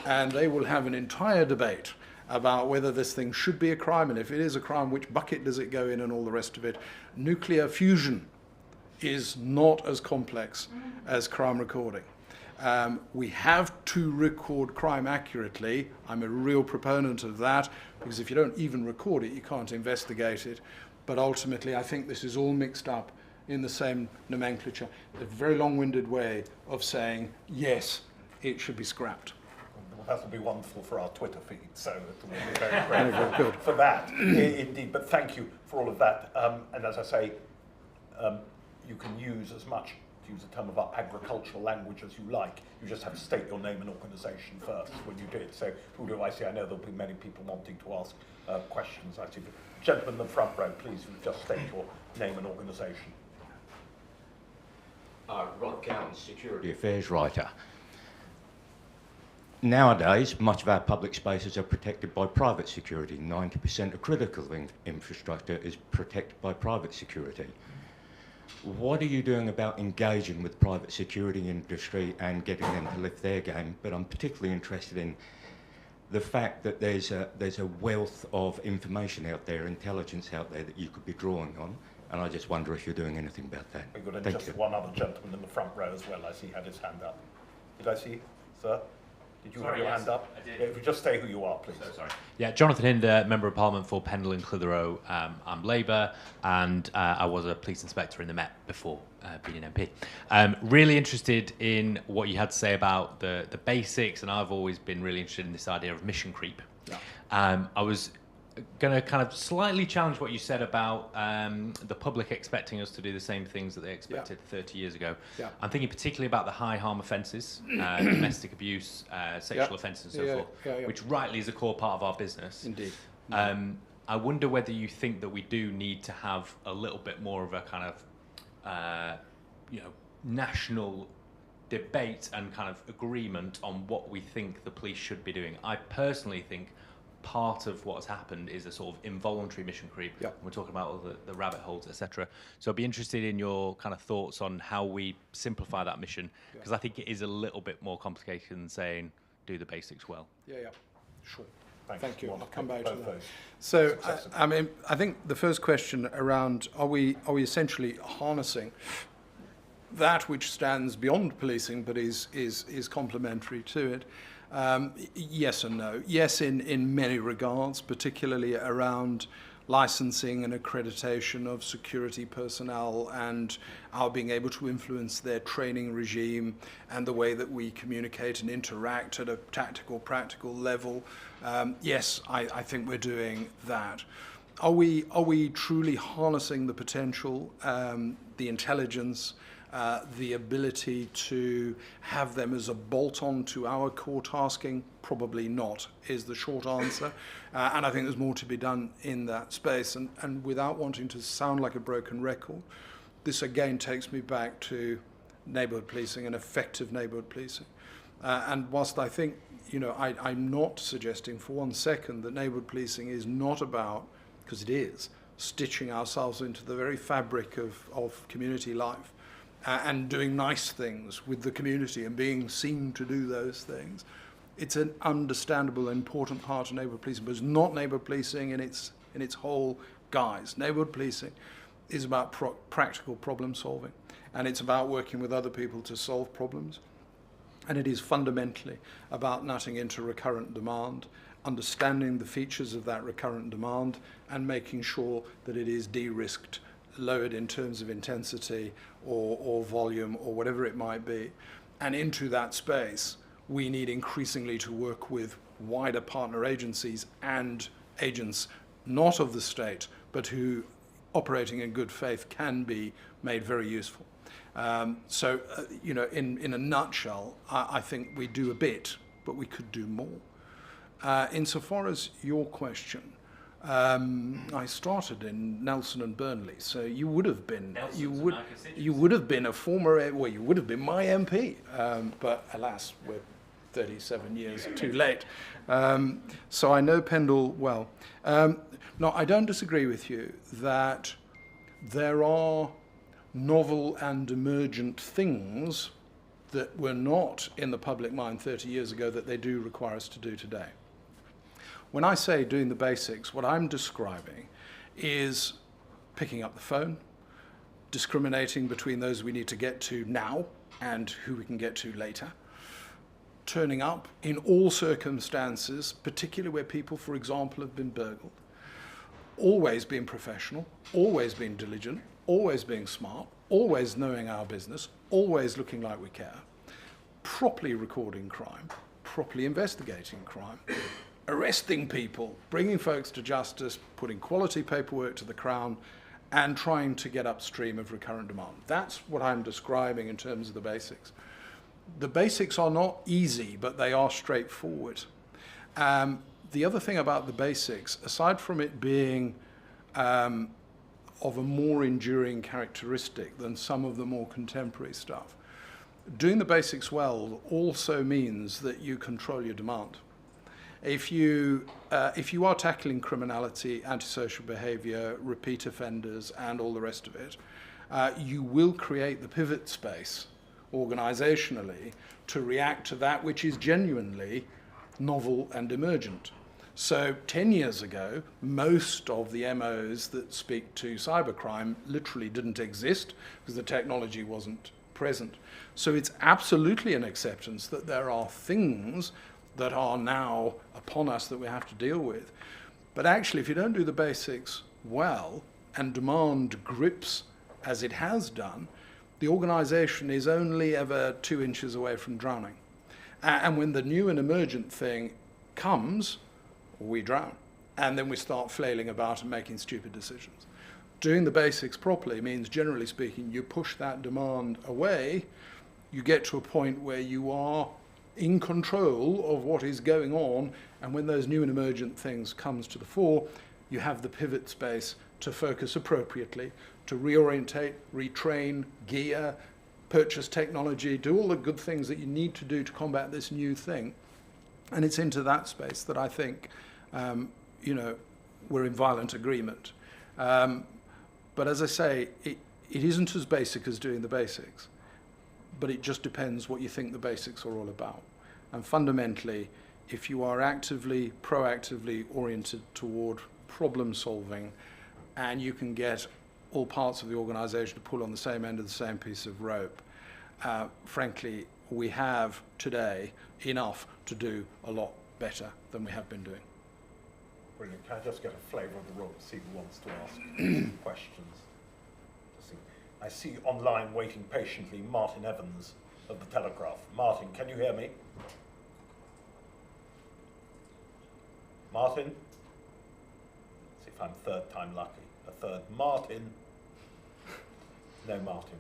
and they will have an entire debate about whether this thing should be a crime, and if it is a crime, which bucket does it go in, and all the rest of it. Nuclear fusion is not as complex as crime recording. We have to record crime accurately. I'm a real proponent of that, because if you don't even record it, you can't investigate it. But ultimately, I think this is all mixed up in the same nomenclature. A very long-winded way of saying, yes, it should be scrapped. Well, that will be wonderful for our Twitter feed, so it will be very grateful for that, indeed. But thank you for all of that. And as I say, you can use as much, to use a term of our agricultural language, as you like. You just have to state your name and organisation first when you do it. So who do I see? I know there'll be many people wanting to ask questions. I see. Gentleman in the front row, please just state your name and organisation. Rod Cowan, Security Affairs writer. Nowadays, much of our public spaces are protected by private security. 90% of critical infrastructure is protected by private security. What are you doing about engaging with private security industry and getting them to lift their game? But I'm particularly interested in the fact that there's a wealth of information out there, intelligence out there that you could be drawing on, and I just wonder if you're doing anything about that. We've got just one other gentleman in the front row as well. I see he had his hand up. Did I see, sir? Did you have your hand up? I did. Yeah, if you just say who you are, please. So sorry. Yeah, Jonathan Hinder, Member of Parliament for Pendle and Clitheroe. I'm Labour, and I was a police inspector in the Met before being an MP. Really interested in what you had to say about the basics, and I've always been really interested in this idea of mission creep. Yeah. I was going to kind of slightly challenge what you said about the public expecting us to do the same things that they expected 30 years ago. Yeah. I'm thinking particularly about the high harm offences, domestic abuse, sexual offences and so forth, which rightly is a core part of our business. Indeed. I wonder whether you think that we do need to have a little bit more of a kind of national debate and kind of agreement on what we think the police should be doing. I personally think part of what has happened is a sort of involuntary mission creep. Yep. We're talking about all the rabbit holes, etc. So I'd be interested in your kind of thoughts on how we simplify that mission, because I think it is a little bit more complicated than saying do the basics well. Yeah, sure. Thank you. I'll come back to that. So, I think the first question around are we essentially harnessing that which stands beyond policing but is complementary to it? Yes and no. Yes, in many regards, particularly around licensing and accreditation of security personnel and our being able to influence their training regime and the way that we communicate and interact at a tactical, practical level. Yes, I think we're doing that. Are we truly harnessing the potential, the intelligence, the ability to have them as a bolt-on to our core tasking? Probably not, is the short answer. And I think there's more to be done in that space. And without wanting to sound like a broken record, this again takes me back to neighbourhood policing and effective neighbourhood policing. And whilst I think, I'm not suggesting for 1 second that neighbourhood policing is not about, because it is, stitching ourselves into the very fabric of community life. and doing nice things with the community and being seen to do those things. It's an understandable, important part of neighbourhood policing, but it's not neighbourhood policing in its whole guise. Neighbourhood policing is about practical problem solving, and it's about working with other people to solve problems. And it is fundamentally about nutting into recurrent demand, understanding the features of that recurrent demand, and making sure that it is de-risked, lowered in terms of intensity or volume or whatever it might be. And into that space, we need increasingly to work with wider partner agencies and agents not of the state, but who, operating in good faith, can be made very useful. You know, in a nutshell, I think we do a bit, but we could do more. Insofar as your question, I started in Nelson and Burnley, so you would have been you would have been a former, well, you would have been my MP, but alas, we're 37 years too late. So I know Pendle well. No, I don't disagree with you that there are novel and emergent things that were not in the public mind 30 years ago that they do require us to do today. When I say doing the basics, what I'm describing is picking up the phone, discriminating between those we need to get to now and who we can get to later, turning up in all circumstances, particularly where people, for example, have been burgled, always being professional, always being diligent, always being smart, always knowing our business, always looking like we care, properly recording crime, properly investigating crime, arresting people, bringing folks to justice, putting quality paperwork to the Crown, and trying to get upstream of recurrent demand. That's what I'm describing in terms of the basics. The basics are not easy, but they are straightforward. The other thing about the basics, aside from it being of a more enduring characteristic than some of the more contemporary stuff, doing the basics well also means that you control your demand. If you are tackling criminality, antisocial behaviour, repeat offenders, and all the rest of it, you will create the pivot space organisationally to react to that which is genuinely novel and emergent. So 10 years ago, most of the MOs that speak to cybercrime literally didn't exist because the technology wasn't present. So it's absolutely an acceptance that there are things that are now upon us that we have to deal with. But actually, if you don't do the basics well and demand grips as it has done, the organisation is only ever 2 inches away from drowning. And when the new and emergent thing comes, we drown. And then we start flailing about and making stupid decisions. Doing the basics properly means, generally speaking, you push that demand away, you get to a point where you are in control of what is going on, and when those new and emergent things comes to the fore, you have the pivot space to focus appropriately, to reorientate, retrain, gear, purchase technology, do all the good things that you need to do to combat this new thing. And it's into that space that I think, you know, we're in violent agreement. But as I say, it isn't as basic as doing the basics, but it just depends what you think the basics are all about. And fundamentally, if you are actively, proactively oriented toward problem solving, and you can get all parts of the organisation to pull on the same end of the same piece of rope, frankly, we have today enough to do a lot better than we have been doing. Brilliant. Can I just get a flavour of the room, see who wants to ask questions? I see online, waiting patiently, Martin Evans of the Telegraph. Martin, can you hear me? Martin? See if I'm third time lucky. A third. Martin? No, Martin.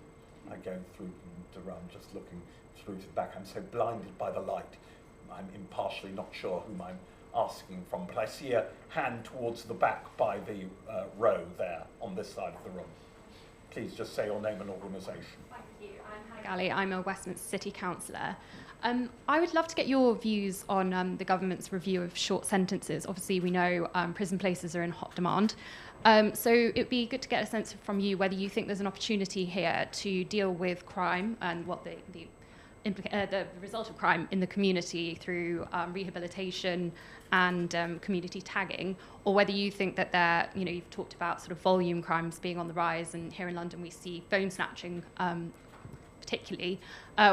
I'm going through to run, just looking through to the back. I'm so blinded by the light. I'm impartially not sure whom I'm asking from, but I see a hand towards the back by the row there on this side of the room. Please just say your name and organisation. Thank you. I'm Hannah Galley. I'm a Westminster City Councillor. I would love to get your views on the government's review of short sentences. Obviously, we know prison places are in hot demand. So it would be good to get a sense from you whether you think there's an opportunity here to deal with crime and what the result of crime in the community through rehabilitation and community tagging, or whether you think that you've talked about sort of volume crimes being on the rise, and here in London we see phone snatching particularly,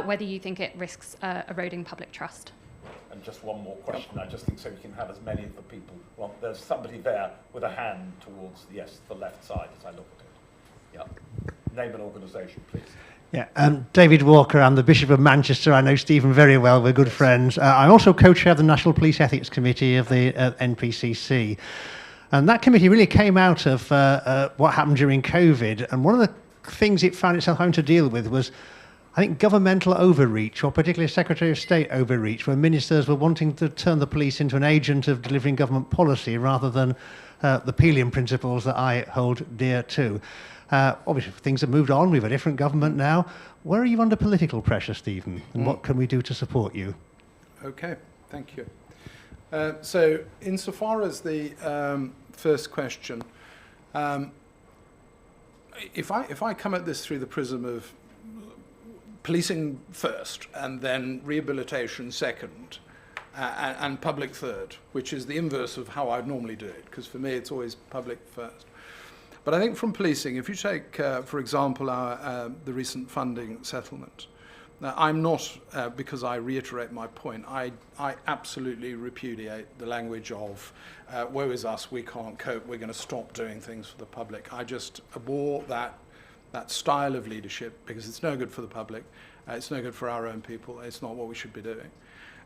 whether you think it risks eroding public trust. And just one more question, I just think so we can have as many of the people. Well, there's somebody there with a hand towards, the left side as I look at it. Yeah. Name and organisation, please. Yeah, David Walker, I'm the Bishop of Manchester. I know Stephen very well, we're good friends. I also co-chair of the National Police Ethics Committee of the NPCC. And that committee really came out of what happened during COVID. And one of the things it found itself having to deal with was, I think, governmental overreach, or particularly Secretary of State overreach, where ministers were wanting to turn the police into an agent of delivering government policy rather than the Pelian principles that I hold dear to. Obviously, things have moved on. We have a different government now. Where are you under political pressure, Stephen? And what can we do to support you? Okay, thank you. So, insofar as the first question, if I come at this through the prism of policing first, and then rehabilitation second, and public third, which is the inverse of how I'd normally do it, because for me it's always public first. But I think from policing, if you take, for example, the recent funding settlement, now, I'm not, because I reiterate my point, I absolutely repudiate the language of, woe is us, we can't cope, we're going to stop doing things for the public. I just abhor that style of leadership, because it's no good for the public, it's no good for our own people, it's not what we should be doing.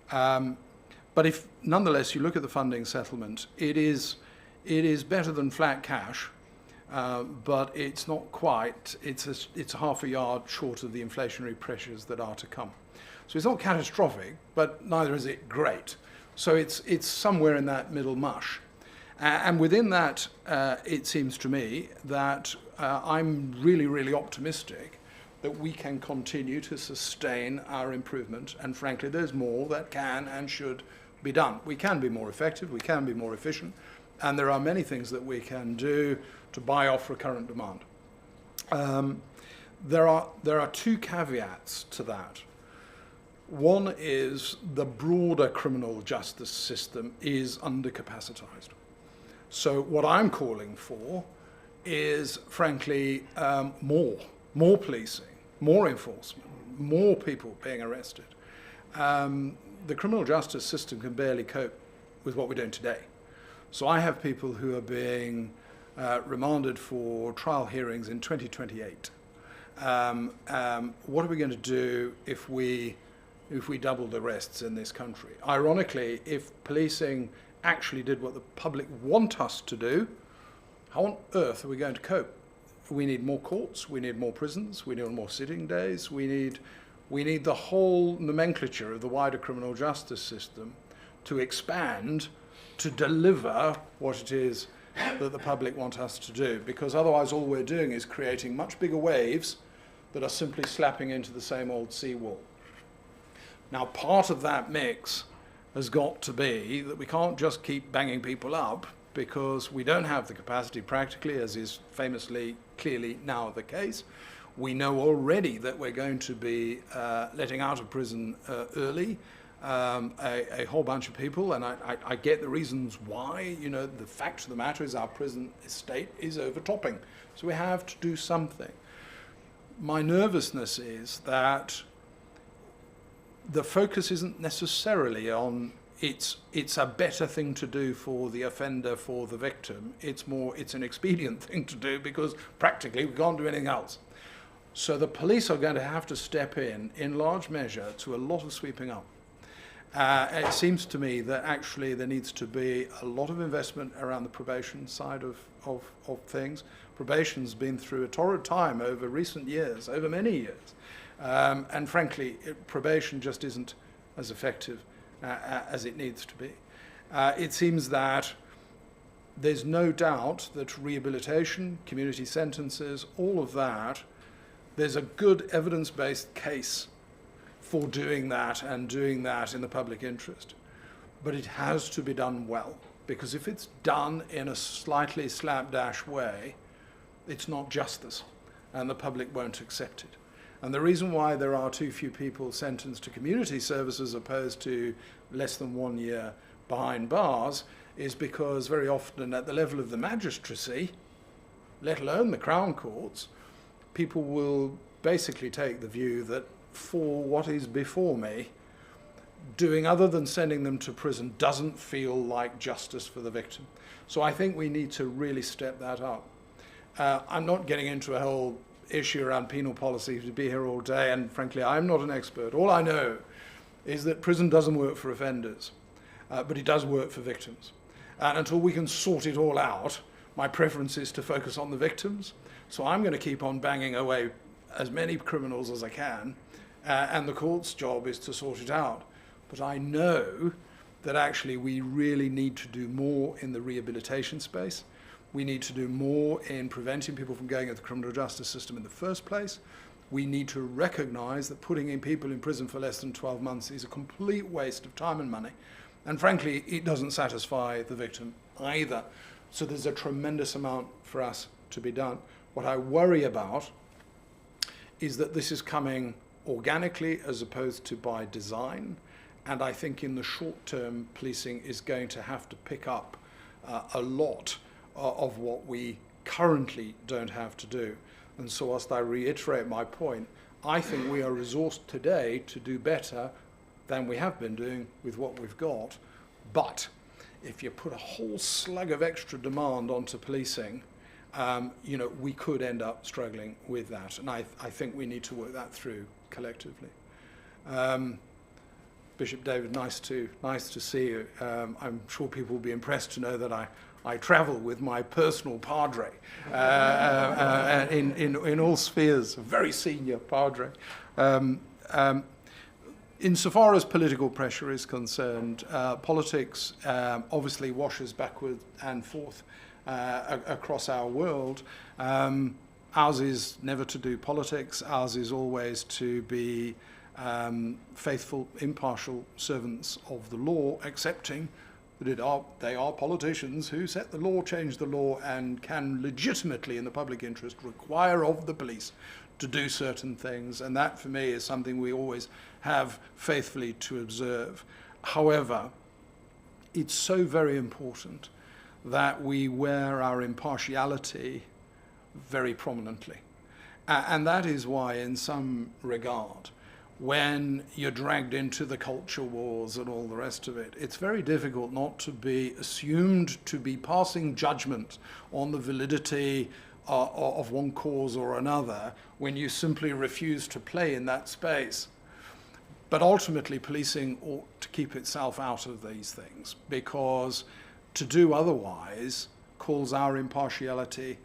But if, nonetheless, you look at the funding settlement, it is better than flat cash, but it's not quite, it's half a yard short of the inflationary pressures that are to come. So it's not catastrophic, but neither is it great. So it's somewhere in that middle mush. And within that, it seems to me that I'm really, really optimistic that we can continue to sustain our improvement. And frankly, there's more that can and should be done. We can be more effective, we can be more efficient, and there are many things that we can do to buy off recurrent demand. There are two caveats to that. One is the broader criminal justice system is undercapacitized. So what I'm calling for is, frankly, more policing, more enforcement, more people being arrested. The criminal justice system can barely cope with what we're doing today. So I have people who are being remanded for trial hearings in 2028. What are we going to do if we doubled arrests in this country? Ironically, if policing actually did what the public want us to do, how on earth are we going to cope? We need more courts, we need more prisons, we need more sitting days, we need the whole nomenclature of the wider criminal justice system to expand to deliver what it is that the public want us to do, because otherwise all we're doing is creating much bigger waves that are simply slapping into the same old seawall. Now, part of that mix has got to be that we can't just keep banging people up, because we don't have the capacity practically, as is famously clearly now the case. We know already that we're going to be letting out of prison early a whole bunch of people, and I get the reasons why. You know, the fact of the matter is our prison estate is overtopping, so we have to do something. My nervousness is that the focus isn't necessarily on it's a better thing to do for the offender, for the victim. It's an expedient thing to do because practically we can't do anything else. So the police are going to have to step in large measure, to a lot of sweeping up. It seems to me that actually there needs to be a lot of investment around the probation side of things. Probation's been through a torrid time over recent years, over many years. And frankly, probation just isn't as effective as it needs to be. It seems that there's no doubt that rehabilitation, community sentences, all of that, there's a good evidence-based case for doing that and doing that in the public interest. But it has to be done well, because if it's done in a slightly slapdash way, it's not justice, and the public won't accept it. And the reason why there are too few people sentenced to community service as opposed to less than 1 year behind bars is because very often at the level of the magistracy, let alone the Crown Courts, people will basically take the view that for what is before me, doing other than sending them to prison doesn't feel like justice for the victim. So I think we need to really step that up. I'm not getting into a whole issue around penal policy to be here all day, and frankly, I'm not an expert. All I know is that prison doesn't work for offenders, but it does work for victims. And until we can sort it all out, my preference is to focus on the victims. So I'm going to keep on banging away as many criminals as I can, and the court's job is to sort it out. But I know that actually we really need to do more in the rehabilitation space. We need to do more in preventing people from going into the criminal justice system in the first place. We need to recognize that putting in people in prison for less than 12 months is a complete waste of time and money. And frankly, it doesn't satisfy the victim either. So there's a tremendous amount for us to be done. What I worry about is that this is coming organically as opposed to by design. And I think in the short term, policing is going to have to pick up a lot of what we currently don't have to do. And so whilst I reiterate my point, I think we are resourced today to do better than we have been doing with what we've got. But if you put a whole slug of extra demand onto policing, we could end up struggling with that. And I think we need to work that through collectively. Bishop David, nice to see you. I'm sure people will be impressed to know that I travel with my personal padre in all spheres, a very senior padre. Insofar as political pressure is concerned, politics obviously washes backward and forth across our world. Ours is never to do politics. Ours is always to be faithful, impartial servants of the law, accepting that they are politicians who set the law, change the law, and can legitimately, in the public interest, require of the police to do certain things. And that, for me, is something we always have faithfully to observe. However, it's so very important that we wear our impartiality very prominently. And that is why, in some regard, when you're dragged into the culture wars and all the rest of it, it's very difficult not to be assumed to be passing judgment on the validity of one cause or another when you simply refuse to play in that space. But ultimately, policing ought to keep itself out of these things, because to do otherwise calls our impartiality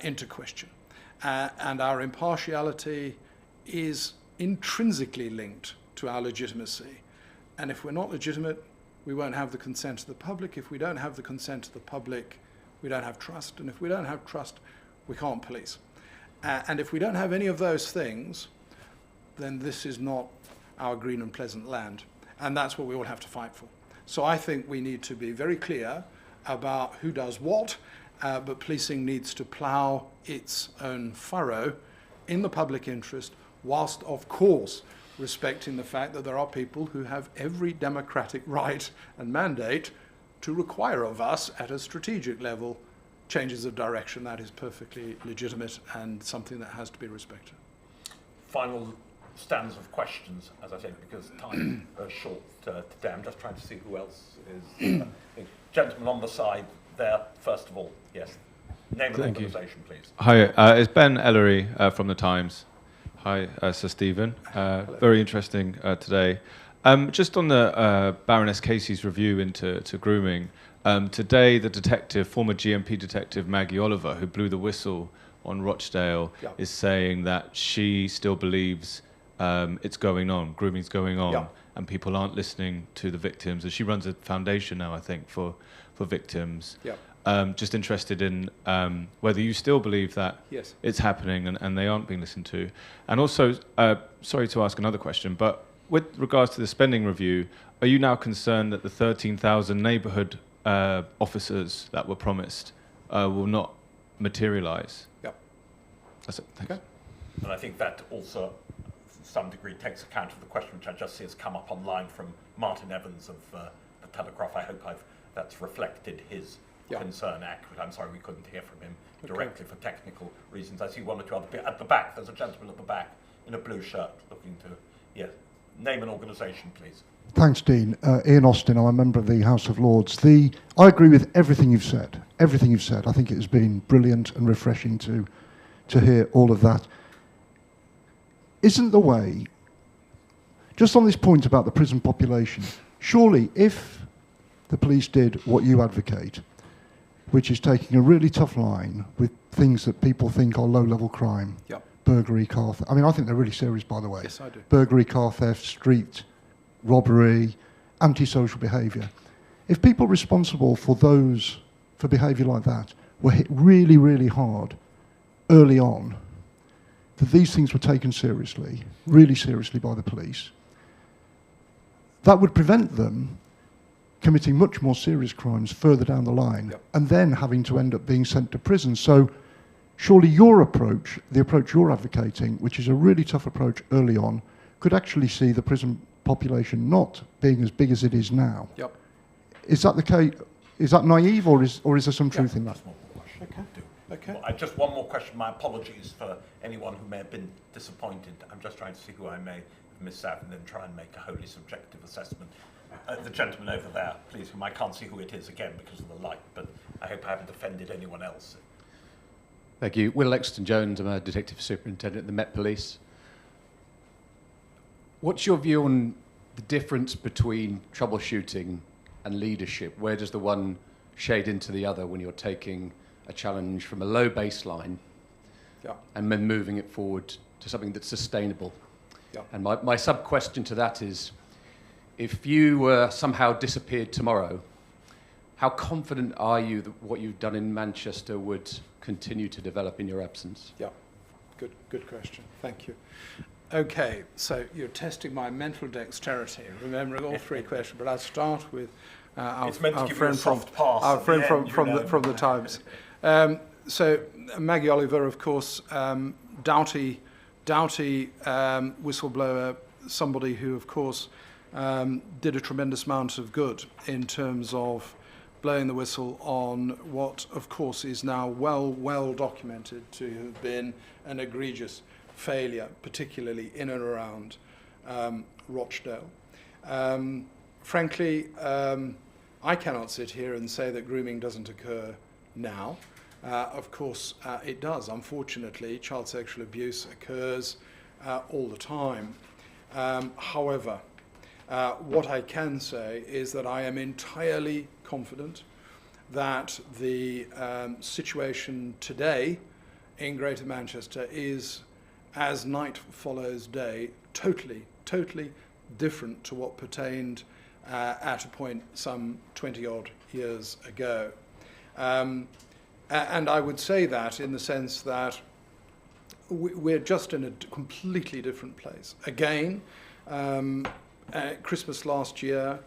into question. And our impartiality is intrinsically linked to our legitimacy. And if we're not legitimate, we won't have the consent of the public. If we don't have the consent of the public, we don't have trust. And if we don't have trust, we can't police. And if we don't have any of those things, then this is not our green and pleasant land. And that's what we all have to fight for. So I think we need to be very clear about who does what, but policing needs to plough its own furrow in the public interest, whilst, of course, respecting the fact that there are people who have every democratic right and mandate to require of us at a strategic level changes of direction. That is perfectly legitimate and something that has to be respected. Final stands of questions, as I said, because time is short today. I'm just trying to see who else is. Gentleman on the side there, first of all, yes. Name and organisation, please. Hi, it's Ben Ellery from The Times. Hi, Sir Stephen. Very interesting today. Just on the Baroness Casey's review into grooming, today the detective, former GMP detective Maggie Oliver, who blew the whistle on Rochdale, is saying that she still believes it's going on, grooming's going on, and people aren't listening to the victims. And she runs a foundation now, I think, for victims. Just interested in whether you still believe that it's happening and they aren't being listened to. And also, sorry to ask another question, but with regards to the spending review, are you now concerned that the 13,000 neighbourhood officers that were promised will not materialise? Yep. That's it. Thanks. Okay. And I think that also, to some degree, takes account of the question which I just see has come up online from Martin Evans of the Telegraph. I hope that's reflected his concern accurately. I'm sorry we couldn't hear from him directly for technical reasons. I see one or two other people at the back. There's a gentleman at the back in a blue shirt looking to, name an organisation, please. Thanks, Dean. Ian Austin, I'm a member of the House of Lords. I agree with everything you've said. Everything you've said. I think it has been brilliant and refreshing to hear all of that. Isn't the way, just on this point about the prison population, surely if the police did what you advocate, which is taking a really tough line with things that people think are low-level crime, burglary, car theft. I mean, I think they're really serious, by the way. Yes, I do. Burglary, car theft, street robbery, antisocial behaviour. If people responsible for behaviour like that were hit really, really hard early on, that these things were taken seriously, really seriously by the police, that would prevent them committing much more serious crimes further down the line and then having to end up being sent to prison. So surely your approach, the approach you're advocating, which is a really tough approach early on, could actually see the prison population not being as big as it is now. Yep. Is that the case? Is that naive, or is there some truth in that? Just one more question. Okay. Well, just one more question. My apologies for anyone who may have been disappointed. I'm just trying to see who I may have missed out and then try and make a wholly subjective assessment. The gentleman over there, please, whom I can't see who it is again because of the light, but I hope I haven't offended anyone else. Thank you. Will Lexington-Jones, I'm a Detective Superintendent at the Met Police. What's your view on the difference between troubleshooting and leadership? Where does the one shade into the other when you're taking a challenge from a low baseline and then moving it forward to something that's sustainable? And my sub-question to that is, if you somehow disappeared tomorrow, how confident are you that what you've done in Manchester would continue to develop in your absence? Yeah, good question. Thank you. Okay, so you're testing my mental dexterity, remembering all three questions, but I'll start with our friend from the Times. So Maggie Oliver, of course, doughty whistleblower, somebody who, of course, did a tremendous amount of good in terms of blowing the whistle on what, of course, is now well documented to have been an egregious failure, particularly in and around Rochdale. Frankly, I cannot sit here and say that grooming doesn't occur now. Of course, it does. Unfortunately, child sexual abuse occurs all the time. However, what I can say is that I am entirely confident that the situation today in Greater Manchester is, as night follows day, totally different to what pertained at a point some 20-odd years ago. And I would say that in the sense that we're just in a completely different place. Again, at Christmas last year,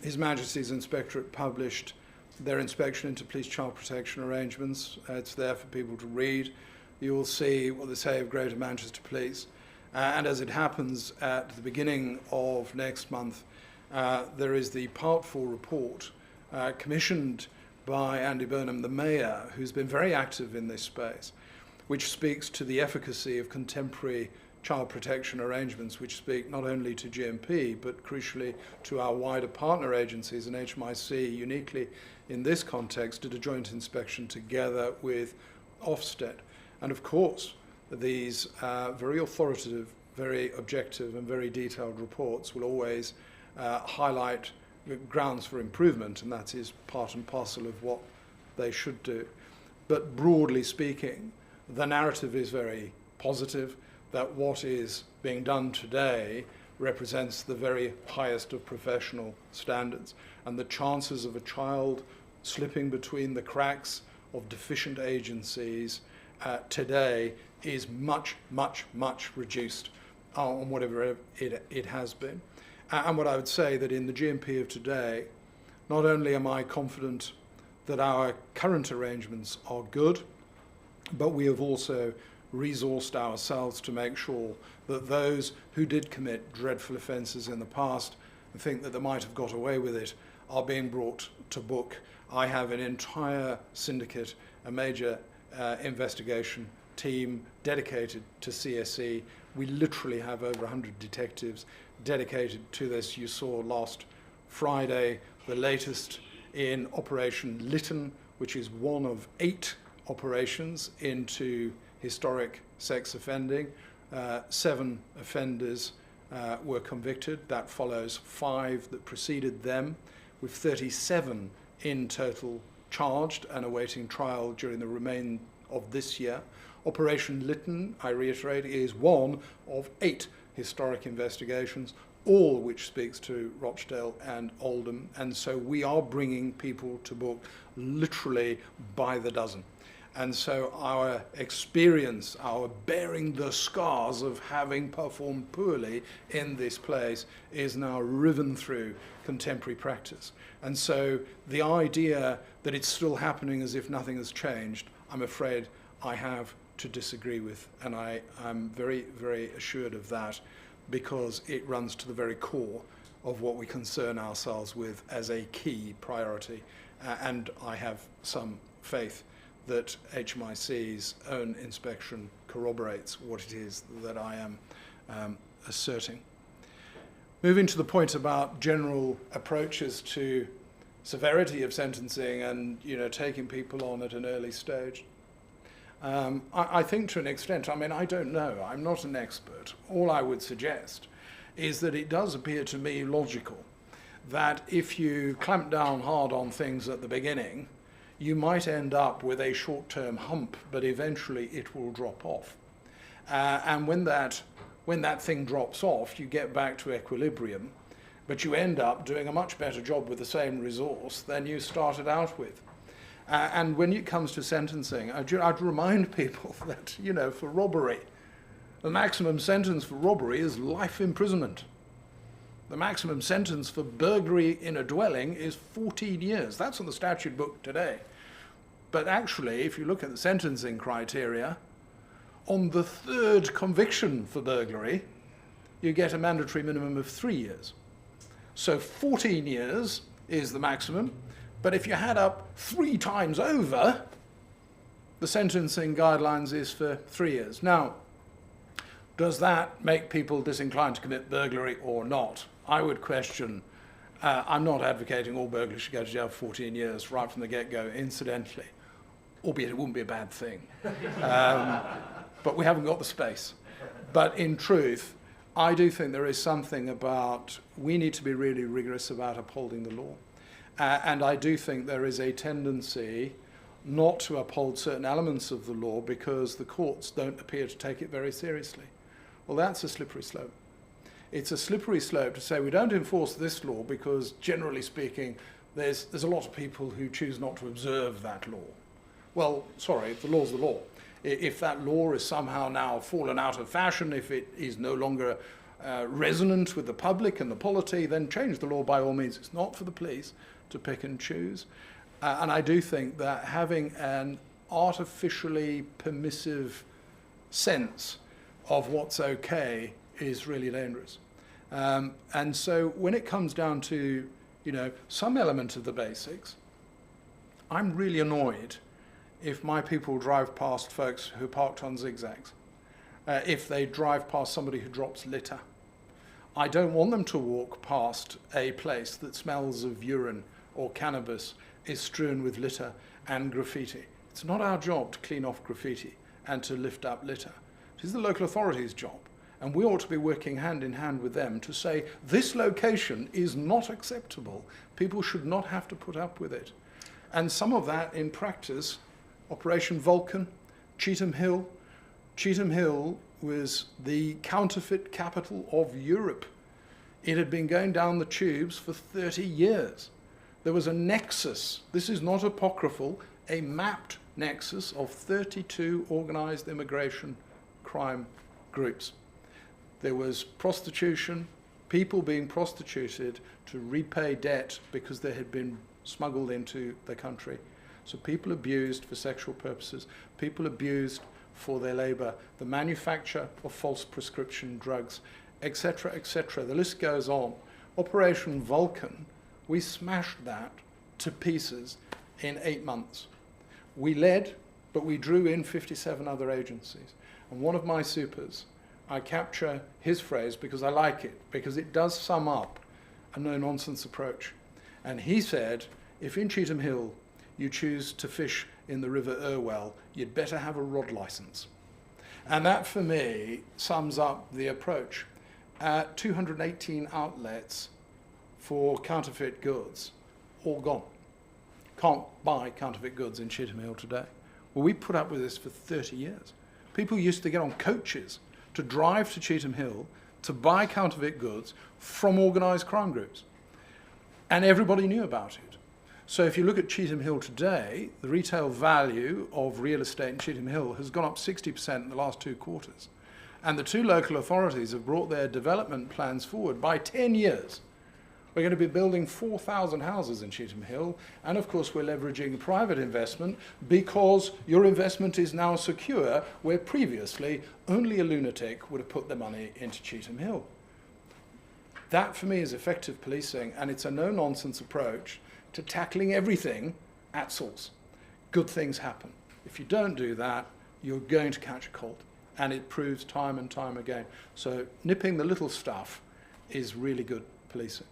His Majesty's Inspectorate published their inspection into police child protection arrangements. It's there for people to read. You will see what they say of Greater Manchester Police. And as it happens, at the beginning of next month, there is the Part 4 report commissioned by Andy Burnham, the Mayor, who's been very active in this space, which speaks to the efficacy of contemporary child protection arrangements, which speak not only to GMP, but crucially to our wider partner agencies. And HMIC, uniquely in this context, did a joint inspection together with Ofsted. And of course, these very authoritative, very objective and very detailed reports will always highlight grounds for improvement, and that is part and parcel of what they should do. But broadly speaking, the narrative is very positive, that what is being done today represents the very highest of professional standards, and the chances of a child slipping between the cracks of deficient agencies today is much reduced on whatever it has been. And what I would say that in the GMP of today, not only am I confident that our current arrangements are good, but we have also resourced ourselves to make sure that those who did commit dreadful offences in the past and think that they might have got away with it are being brought to book. I have an entire syndicate, a major investigation team dedicated to CSE. We literally have over 100 detectives dedicated to this. You saw last Friday the latest in Operation Lytton, which is one of 8 operations into historic sex offending. 7 offenders were convicted. That follows 5 that preceded them, with 37 in total charged and awaiting trial during the remainder of this year. Operation Lytton, I reiterate, is one of 8 historic investigations, all which speaks to Rochdale and Oldham, and so we are bringing people to book literally by the dozen. And so our experience, our bearing the scars of having performed poorly in this place is now riven through contemporary practice. And so the idea that it's still happening as if nothing has changed, I'm afraid I have to disagree with, and I'm very, very assured of that, because it runs to the very core of what we concern ourselves with as a key priority. And I have some faith that HMIC's own inspection corroborates what it is that I am asserting. Moving to the point about general approaches to severity of sentencing and taking people on at an early stage. I think to an extent, I don't know, I'm not an expert. All I would suggest is that it does appear to me logical that if you clamp down hard on things at the beginning, you might end up with a short-term hump, but eventually it will drop off. And when that thing drops off, you get back to equilibrium, but you end up doing a much better job with the same resource than you started out with. And when it comes to sentencing, I'd remind people that, for robbery, the maximum sentence for robbery is life imprisonment. The maximum sentence for burglary in a dwelling is 14 years. That's on the statute book today. But actually, if you look at the sentencing criteria, on the 3rd conviction for burglary, you get a mandatory minimum of 3 years. So 14 years is the maximum. But if you add up 3 times over, the sentencing guidelines is for 3 years. Now, does that make people disinclined to commit burglary or not? I would question. I'm not advocating all burglars should go to jail for 14 years right from the get-go, incidentally, albeit it wouldn't be a bad thing. But we haven't got the space. But in truth, I do think there is something about we need to be really rigorous about upholding the law. And I do think there is a tendency not to uphold certain elements of the law because the courts don't appear to take it very seriously. Well, that's a slippery slope. It's a slippery slope to say we don't enforce this law because, generally speaking, there's a lot of people who choose not to observe that law. Well, sorry, the law's the law. If that law is somehow now fallen out of fashion, if it is no longer resonant with the public and the polity, then change the law by all means. It's not for the police to pick and choose. And I do think that having an artificially permissive sense of what's okay is really dangerous. And so when it comes down to, some element of the basics, I'm really annoyed if my people drive past folks who parked on zigzags, if they drive past somebody who drops litter. I don't want them to walk past a place that smells of urine or cannabis, is strewn with litter and graffiti. It's not our job to clean off graffiti and to lift up litter. It is the local authority's job. And we ought to be working hand in hand with them to say, this location is not acceptable. People should not have to put up with it. And some of that in practice, Operation Vulcan, Cheetham Hill. Cheetham Hill was the counterfeit capital of Europe. It had been going down the tubes for 30 years. There was a nexus, this is not apocryphal, a mapped nexus of 32 organized immigration crime groups. There was prostitution, people being prostituted to repay debt because they had been smuggled into the country. So people abused for sexual purposes, people abused for their labour, the manufacture of false prescription drugs, etc., etc. The list goes on. Operation Vulcan, we smashed that to pieces in 8 months. We led, but we drew in 57 other agencies. And one of my supers, I capture his phrase because I like it, because it does sum up a no-nonsense approach. And he said, if in Cheetham Hill you choose to fish in the River Irwell, you'd better have a rod license. And that, for me, sums up the approach. 218 outlets for counterfeit goods, all gone. Can't buy counterfeit goods in Cheetham Hill today. Well, we put up with this for 30 years. People used to get on coaches to drive to Cheetham Hill to buy counterfeit goods from organised crime groups. And everybody knew about it. So if you look at Cheetham Hill today, the retail value of real estate in Cheetham Hill has gone up 60% in the last 2 quarters. And the 2 local authorities have brought their development plans forward by 10 years. We're going to be building 4,000 houses in Cheetham Hill, and of course we're leveraging private investment because your investment is now secure, where previously only a lunatic would have put their money into Cheetham Hill. That, for me, is effective policing, and it's a no-nonsense approach to tackling everything at source. Good things happen. If you don't do that, you're going to catch a cold, and it proves time and time again. So nipping the little stuff is really good policing.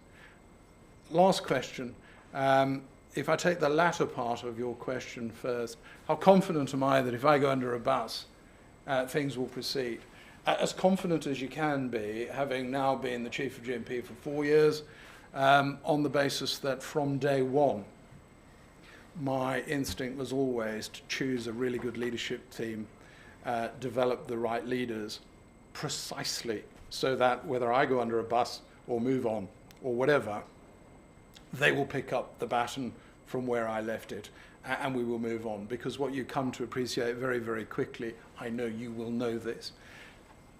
Last question. If I take the latter part of your question first, how confident am I that if I go under a bus, things will proceed? As confident as you can be, having now been the chief of GMP for 4 years, on the basis that from day one, my instinct was always to choose a really good leadership team, develop the right leaders, precisely so that whether I go under a bus or move on or whatever, they will pick up the baton from where I left it, and we will move on. Because what you come to appreciate very, very quickly, I know you will know this,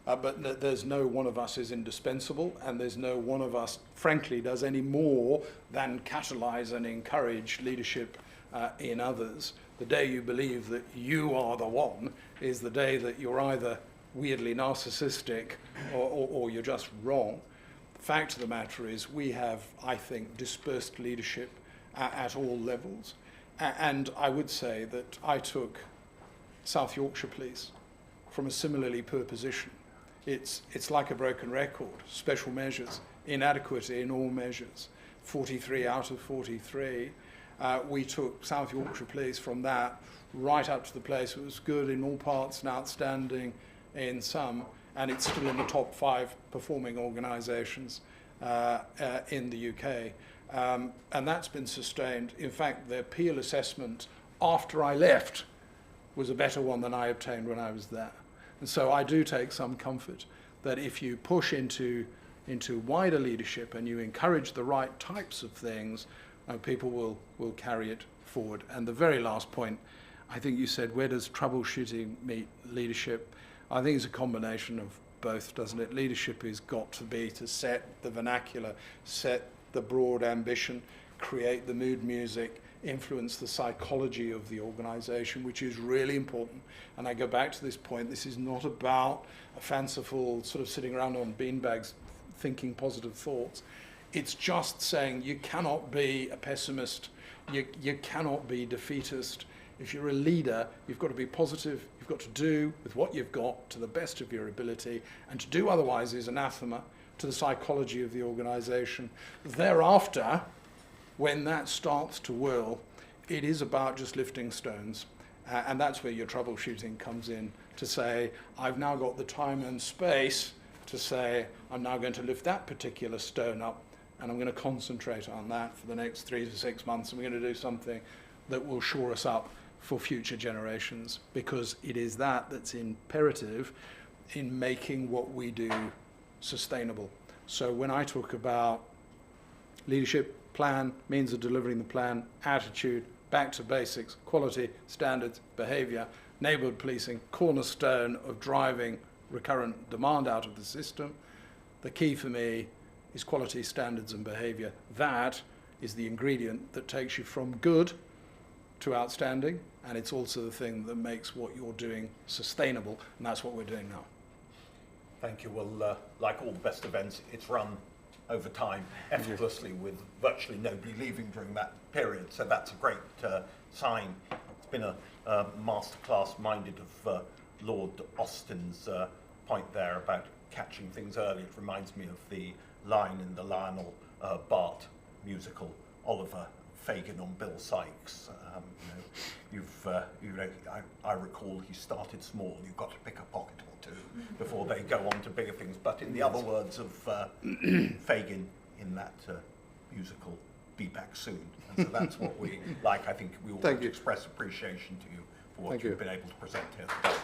but there's no one of us is indispensable, and there's no one of us, frankly, does any more than catalyse and encourage leadership in others. The day you believe that you are the one is the day that you're either weirdly narcissistic or you're just wrong. The fact of the matter is we have, I think, dispersed leadership at all levels. And I would say that I took South Yorkshire Police from a similarly poor position. It's like a broken record. Special measures, inadequate in all measures, 43 out of 43. We took South Yorkshire Police from that right up to the place that was good in all parts and outstanding in some, and it's still in the top 5 performing organisations in the UK. And that's been sustained. In fact, the Peel assessment after I left was a better one than I obtained when I was there. And so I do take some comfort that if you push into wider leadership and you encourage the right types of things, people will carry it forward. And the very last point, I think you said, where does troubleshooting meet leadership? I think it's a combination of both, doesn't it? Leadership has got to be to set the vernacular, set the broad ambition, create the mood music, influence the psychology of the organisation, which is really important. And I go back to this point, this is not about a fanciful sort of sitting around on beanbags thinking positive thoughts. It's just saying you cannot be a pessimist, you cannot be defeatist. If you're a leader, you've got to be positive, you've got to do with what you've got to the best of your ability, and to do otherwise is anathema to the psychology of the organisation. Thereafter, when that starts to whirl, it is about just lifting stones. And that's where your troubleshooting comes in, to say, I've now got the time and space to say, I'm now going to lift that particular stone up, and I'm going to concentrate on that for the next 3 to 6 months, and we're going to do something that will shore us up for future generations, because it is that's imperative in making what we do sustainable. So when I talk about leadership, plan, means of delivering the plan, attitude, back to basics, quality, standards, behaviour, neighbourhood policing, cornerstone of driving recurrent demand out of the system. The key for me is quality, standards and behaviour. That is the ingredient that takes you from good to outstanding, and it's also the thing that makes what you're doing sustainable, and that's what we're doing now. Thank you. Well, like all the best events, it's run over time effortlessly with virtually nobody leaving during that period, so that's a great sign. It's been a masterclass minded of Lord Austin's point there about catching things early. It reminds me of the line in the Lionel Bart musical, Oliver Fagin on Bill Sykes. I recall he started small. You've got to pick a pocket or two before they go on to bigger things. But in the other words of Fagin in that musical, be back soon. And so that's what we like. I think we all want to express appreciation to you for what you've been able to present here today.